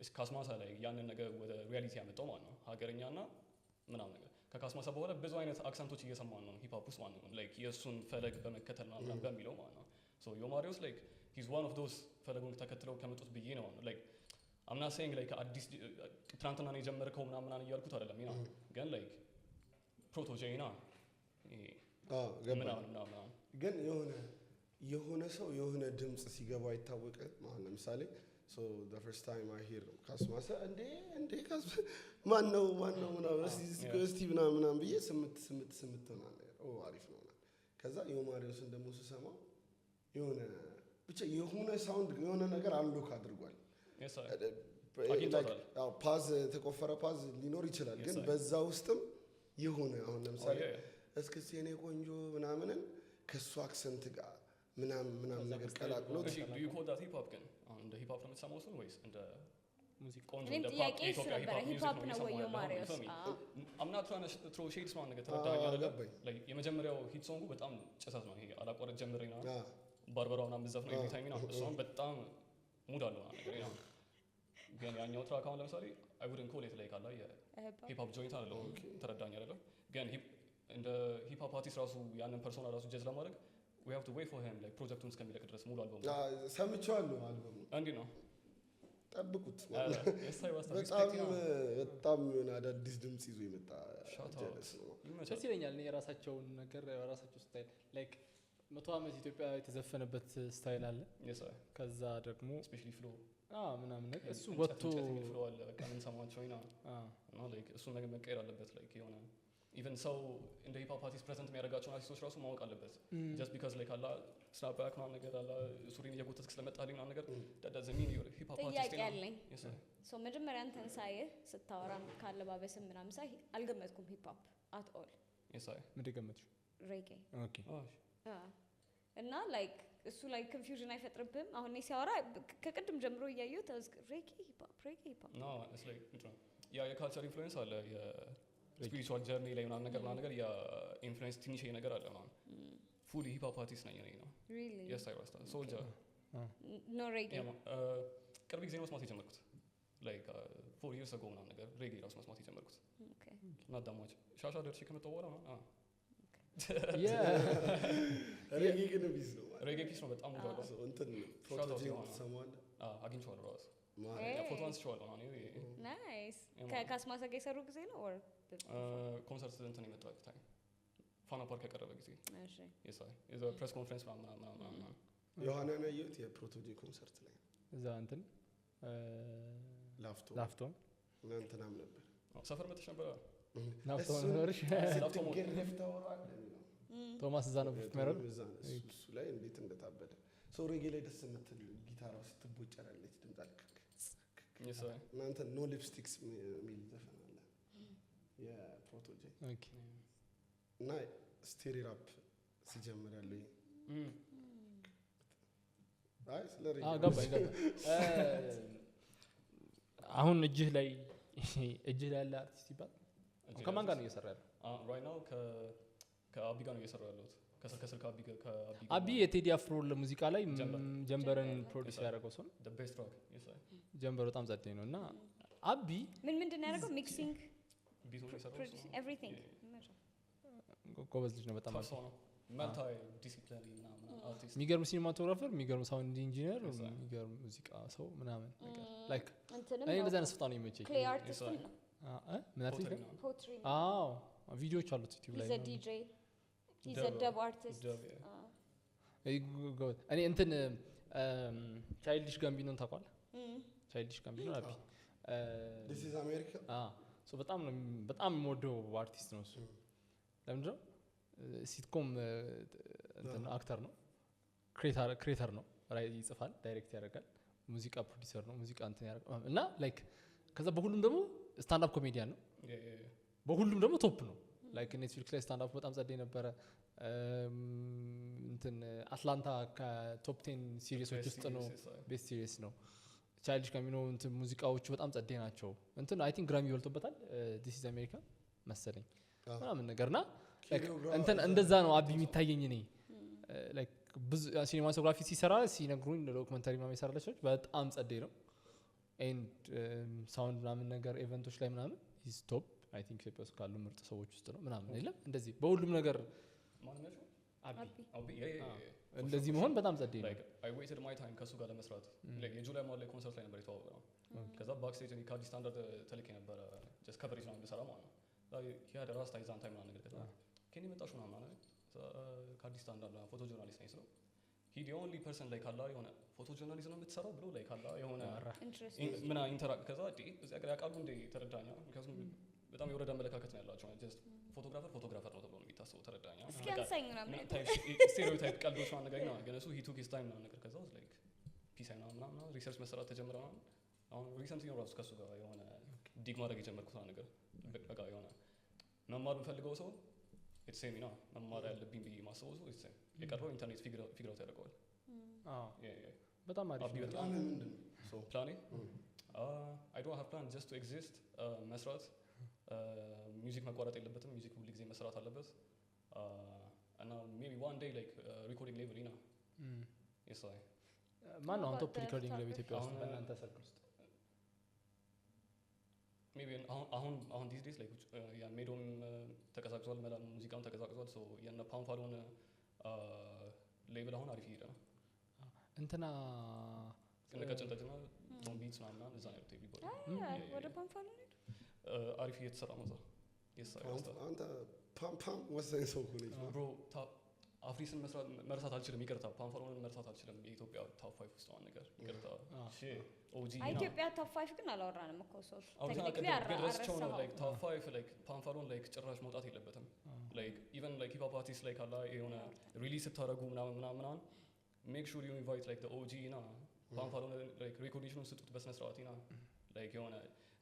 ኢስካስ ማሳ ላይ ያንን ነገር ወደ ሪያሊቲ ያመጣው ማለት ነው ሀገረኛና ምናምን ነገር ከካስማሳ በኋላ ብዙ አይነት አክሰንቶች እየሰማን ነው ሂፕ ሆፕ ውስጥ ማለት ነው ላይክ የእሱን ፈለግ በመከተል ምናምን በሚለው ማለት ነው ሶ ዮማሪዮስ ላይክ ሂዝ ዋን ኦፍ ዶስ ፈለጉን ተከትለው ከመጡት ብዬ ነው ላይክ I'm not saying like አዲስ ትናንትና ነው የጀመርከው ምናምን እያልኩት አይደለም you know ግን like ፕሮቶጄ ና ምናምን ግን የሆነ ሰው የሆነ ድምጽ ሲገባው አይታወቅም ማለት ለምሳሌ so the first time I hear ካስማሳ እንዴ ማን ነው ምናምን እስቲ ምናምን ብዬ ስምት ምናምን ኦ አሪፍ ነው ከዛ የማሪዮስን ደግሞ ስሰማው የሆነ ብቻ የሆነ ሳውንድ የሆነ ነገር አንሎክ አድርጓል ፓዝ ተቆፈረ ፓዝ ሊኖር ይችላል ግን በዛ ውስጥም የሆነ አሁን ለምሳሌ እስክስ የኔ ቆንጆ ምናምንን ከሱ አክሰንት ጋር ምናምን ነገር ቀላቅሎት do you call that hip hop ግን አሁን እንደ ሂፕ ሆፕ ነው የምትሰማው እሱን ወይስ እንደ ሙዚቃ ቆንጆ እንደ ፓፕ የኢትዮጵያ ሂፕ ሆፕ ነው ወይ የማሪዮስ I'm not trying to throw shades ማለት ነገር ተረዳኸኝ አይደል like የመጀመሪያው ሂት ሶንጉ በጣም ጭሳት ነው ይሄ አላቋረጥ ጀምሬ ነው ባርበራ ምናምን ብዛፍ ነው ኤቭሪ ታይም ነው እሱን በጣም ሙድ አለው ነገር ነው ግን ያኛው ትራክ አሁን ለምሳሌ I wouldn't call it like አላ የሂፕ ሆፕ ጆይንት አይደለም ተረዳኸኝ አይደል ግን እንደ ሂፕ ሆፕ አርቲስት ራሱ ያንን ፐርሶና ራሱ ጀጅ ለማድረግ we have to wait for him like ፕሮጀክቱን እስከሚለቅ ድረስ ሙሉ አልበሙ ሰምቼዋለሁ አልበሙ እንዴ ነው ጠብቁት በጣም አዳዲስ ድምጽ ይዞ የመጣ ጀለስ ነው ደስ ይለኛል እኔ የራሳቸውን ነገር የራሳቸው ስታይል ላይክ 100 ዓመት ኢትዮጵያ የተዘፈነበት ስታይል አለ ከዛ ደግሞ ስፔሻሊ ፍሎ ምናምን ነገር እሱ ወጥቶ ፍሎ አለ በቃ ምን ሰማቸው እና ላይክ እሱ ነገር መቀየር አለበት ላይክ የሆነ ኢቨን ሰው እንደ ሂፕ ሆፕ አርቲስት ፕሬዘንት የሚያደርጋቸውን አርቲስቶች ራሱ ማወቅ አለበት ጀስት ቢካዝ ላይክ አላ ስናፕባክ ምናምን ነገር አላ ሱሪን እየጎተትክ ስለመጣልኝ ምናምን ነገር that ሚን ዩር ሂፕ ሆፕ አርቲስት ጥያቄ አለኝ ሶ መጀመሪያ አንተን ሳይህ ስታወራ ካለባበስም ምናምን ሳይ አልገመትኩም ሂፕ ሆፕ አት ኦል ምንድን ገመትሽ ሬጌ ኦኬ እና ላይክ እሱ ላይ ኮንፊውዥን አይፈጥርብህም አሁን እኔ ሲያወራ ከቅድም ጀምሮ እያየሁት ሬጌ ሂፕ ሆፕ ኖ ኢትስ ላይክ ያ የካልቸር ኢንፍሉዌንስ አለ ስፒሪቹዋል ጀርኒ ላይ ምናምን ነገር የኢንፍሉዌንስ ትንሽ ነገር አለ ማለት ፉሊ ሂፕ ሆፕ አርቲስት ነኝ እኔ ነው ሪሊ የስ አይ ዋስታ ሶልጀር ኖ ሬጌ ቅርብ ጊዜ ነው መስማት የጀመርኩት ላይክ 4 years ago ምናምን ነገር ሬጌ ራሱ መስማት የጀመርኩት እና ዳማች ሻሻ ደርሼ ከመጣሁ በኋላ ነው ሬጌ ግን ቢዝ ነው ሬጌ ፒስ ነው በጣም ወዳለው እንትን ፕሮቶጂን ትሰማዋለህ አግኝቼዋለሁ ራሱ ፎቶ አንስቼዋለሁ ናይስ ከካስማሳ ጋር የሰሩ ጊዜ ነው ኦር ኮንሰርት እንትን የመጣው ታይም ፋና ፓርክ ያቀረበ ጊዜ እሺ የሳይ የዛ ፕሬስ ኮንፈረንስ ምናምን ዮሐናን ያየሁት የፕሮቶጂ ኮንሰርት ላይ እዛ እንትን ላፍቶ እንትናም ነበር ሰፈር መጥተሽ ነበር ላፍቶ ነበርሽ ቶማስ እዛ ነው ፍትመረው እሱ ላይ እንዴት እንደታበደ ሶ ሬጌ ላይ ደስ የምትል ጊታራው ስትቦጨራለች ድምፅ አልከክ እናንተ ኖ ሊፕስቲክስ የሚል ዘፈን አለ የፕሮቶጂ እና ስቴሪ ራፕ ሲጀምር ያለው አይ ስለሬ ገባኝ አሁን እጅህ ላይ ያለ አርቲስት ይባል ከማን ጋር ነው እየሰራ ያለው right now ከአቢ ጋር ነው እየሰራ ያለሁት ከስር ከአቢ አቢ የቴዲ አፍሮ ለሙዚቃ ላይ ጀንበርን ፕሮዲዩስ ያደረገው ሰው the best rock yes ጀንበር በጣም ጸደኝ ነው እና አቢ ምንድን ነው ያደረገው ቢቱን የሰራው እሱ ነው። ኤቭሪቲንግ ጎበዝ ልጅ ነው በጣም tough ሰው ነው። መልታይ ዲሲፕሊን ምናምን አርቲስት የሚገርም ሲኒማቶግራፈር የሚገርም ሳውንድ ኢንጂነር የሚገርም ሙዚቃ ሰው ምናምን ነገር ላይክ እኔ እንደዚህ አይነት ስፍታ ነው የሚመቸኝ ክሌይ አርቲስትም ነው ምን አርቲስት ነው ፖትሪ ነው አዎ ቪዲዮዎች አሉት ዩቲዩብ ላይ he's a DJ he's a dub artist እኔ እንትን ቻይልዲሽ ጋምቢኖን ታውቃለህ ቻይልዲሽ ጋምቢኖ አቢ this is America ሶ በጣም የምወደው አርቲስት ነው እሱ ለምንድን ነው ሲትኮም እንትን አክተር ነው ክሬተር ነው ይጽፋል ዳይሬክት ያደርጋል ሙዚቃ ፕሮዲውሰር ነው ሙዚቃ እንትን ያደርጋል እና ላይክ ከዛ በሁሉም ደግሞ ስታንድ አፕ ኮሜዲያን ነው በሁሉም ደግሞ ቶፕ ነው ላይክ ኔትፍሊክስ ላይ ስታንድ አፕ በጣም ጸደይ ነበረ እንትን አትላንታ ከቶፕ 10 ሲሪሶች ውስጥ ነው ቤስት ሲሪስ ነው ቻይልዲሽ ጋምቢኖ እንትን ሙዚቃዎቹ በጣም ጸደይ ናቸው እንትን አይ ቲንክ ግራሚ በልቶበታል ዲስ ኢዝ አሜሪካ መሰለኝ ምናምን ነገርና እንትን እንደዛ ነው አቢ የሚታየኝ እኔ ላይክ ብዙ ሲኒማቶግራፊ ሲሰራ ሲነግሩኝ ዶክመንታሪ ምናምን የሰራለች ሰዎች በጣም ጸደይ ነው ኤንድ ሳውንድ ምናምን ነገር ኢቨንቶች ላይ ምናምን ኢዝ ቶፕ አይ ቲንክ ኢትዮጵያ ውስጥ ካሉ ምርጥ ሰዎች ውስጥ ነው ምናምን የለም እንደዚህ በሁሉም ነገር አቢ እንደዚህ መሆን በጣም ጸደይ ነው አይ ዌይትድ ማይ ታይም ከሱ ጋር ለመስራት የጁላይ ማል ላይ ኮንሰርት ላይ ነበር የተዋወቅነው ከዛ ባክስቴጅ እኔ ከአዲስ ስታንዳርድ ተልኬ ነበረ ጀስት ከቨሬጅ ነው የምሰራ ማለት ነው ያ ራስታ ይዛን ታይም ምናምን ነገር ከዛ ከኔ መጣሽ ምናምን ማለት ከአዲስ ስታንዳርድ ፎቶ ጆርናሊስት ነኝ ስለው ሂ ዲ ኦንሊ ፐርሰን ላይ ካላ የሆነ ፎቶ ጆርናሊዝም ነው የምትሰራው ብሎ ላይ ካላ የሆነ ምና ኢንተራክት ከዛ እዚህ ሀገር ያውቃሉ እንደ ተረዳኛ ምክንያቱም በጣም የወረደ አመለካከት ነው ያላቸው ጀስት ፎቶግራፈር ነው ተብሎ ነው የሚታሰበው ተረዳኛ ስቴሪዮታይፕ ቀልዶች ምናምን ነገር ነው ግን እሱ ሂ ቱክ ሂዝ ታይም ምናምን ነገር ከዛ ላይክ ፒስ አይና ምናምን ሪሰርች መሰራት ተጀመረ ምናምን አሁን ሪሰንትሊ ነው ራሱ ከሱ ጋር የሆነ ዲግ ማድረግ የጀመርኩት ነገር በቃ የሆነ መማር የምፈልገው ሰው የተሰሚ ነው መማር ያለብኝ ብዬ ማስበው ሰው የተሰሚ የቀረው ኢንተርኔት ፊግር አውት ያደርገዋል በጣም አሪፍ በጣም ምንድን ነው ፕላኔ አይ ዶንት ሃቭ ፕላን ጀስት ቱ ኤግዚስት መስራት ሚውዚክ መቋረጥ የለበትም ሚውዚክ ሁሉ ጊዜ መስራት አለበት እና ሜቢ ዋን ዴይ ላይክ ሪኮርዲንግ ሌቭል ነው የሳይ ማን ነው ቶፕ ሪኮርዲንግ ሌቭል ኢትዮጵያ ውስጥ በእናንተ ሰርክል ውስጥ ሜቢ አሁን ዲስ ዴይስ ላይክ ያ ሜዶም ተቀዛቅዟል መላ ሙዚቃም ተቀዛቅዟል ሶ የነ ፓምፋሎን ሌቭል አሁን አሪፍ እየሄደ ነው እንትና ከነቀጭንጠጅና ዞምቢስ ምናምን እዛ ነው ኤቭሪባዲ ወደ ፓምፋሎን አሪፍ እየተሰራ ነው እዛ አንተ ፓም ወሳኝ ሰው ሆነ ብሮ አፍሪስን መርሳት አልችልም ይቅርታ ፓምፋሎንን መርሳት አልችልም የኢትዮጵያ ቶፕ 5 ውስጥ ነው ነገር ይቅርታ ኦጂ ኢትዮጵያ ቶፕ 5 ግን አላወራንም እኮ ሰው ቴክኒካሊ አረሳው ነው ላይክ ቶፕ 5 ላይክ ፓምፋሎን ላይክ ጭራሽ መውጣት የለበትም ላይክ ኢቨን ላይክ ሂፕ ሆፕ አርቲስት ላይክ አላ የሆነ ሪሊዝ ስታረጉ ምናምን ሜክ ሹር ዩ ኢንቫይት ላይክ ዘ ኦጂ ና ፓምፋሎን ላይክ ሪኮግኒሽኑን ስጡት በስነ ስርዓት ና ላይክ የሆነ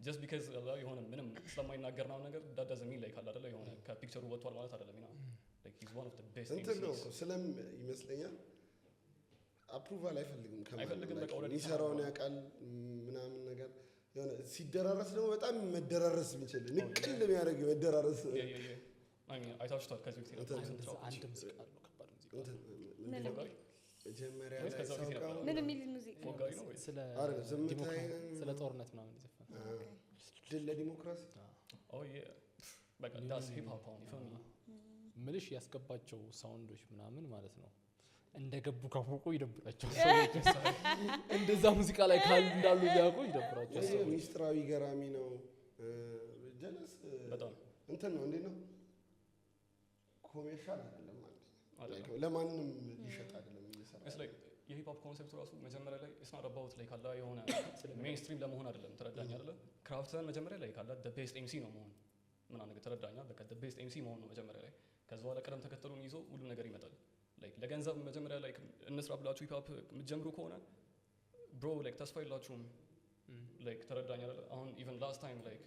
ጀስት ቢካዝ የሆነ ምንም ስለማይናገር ነው ነገር ዳት ዳዝንት ሚን ላይክ አላ አይደለ የሆነ ከፒክቸሩ ወጥቷል ማለት አይደለም ና like he's one of the best እንትን ነው ስለም ይመስለኛል አፕሩቫል አይፈልግም ከማንም ይሰራውን ያውቃል ምናምን ነገር የሆነ ሲደራረስ ደግሞ በጣም መደራረስ የሚችል ንቅል የሚያደርግ መደራረስ አይታችኋል ከዚህ በፊት አንድ ሙዚቃ አለው ከባድ ሙዚቃ መጀመሪያ ላይ ሰው ምን የሚል ሙዚቃ ስለ ጦርነት ምናምን ይዘፈናል ድል ለዲሞክራሲ በቃ ዳስ ሂፕ ሆፕ አሁን ይፈም ምልሽ ያስገባቸው ሳውንዶች ምናምን ማለት ነው እንደገቡ ካወቁ ይደብራቸው ሰዎች እንደዛ ሙዚቃ ላይ ካሉ እንዳሉ ያውቁ ይደብራቸው ሰዎች ሚስጥራዊ ገራሚ ነው ጀለስ በጣም እንትን ነው እንዴ ነው ኮሜርሻል አይደለም ማለት ነው ለማንም ሊሸጥ አይደለም እየሰራ it's like የሂፕ ሆፕ ኮንሰፕት ራሱ መጀመሪያ ላይ it's not about like አላ የሆነ ሜይንስትሪም ለመሆን አይደለም ተረዳኝ አይደለ ክራፍተን መጀመሪያ ላይ ካላ the best MC ነው መሆን ምናምን ነገር ተረዳኛ በቃ the best MC መሆን ነው መጀመሪያ ላይ ከዛ በኋላ ቀደም ተከተሉን ይዞ ሁሉ ነገር ይመጣል ላይክ ለገንዘብ መጀመሪያ ላይ እንስራ ብላችሁ ሂፕ ሆፕ የምትጀምሩ ከሆነ ብሮ ላይክ ተስፋ የላችሁም ላይክ ተረዳኝ አይደለ አሁን ኢቨን ላስት ታይም ላይክ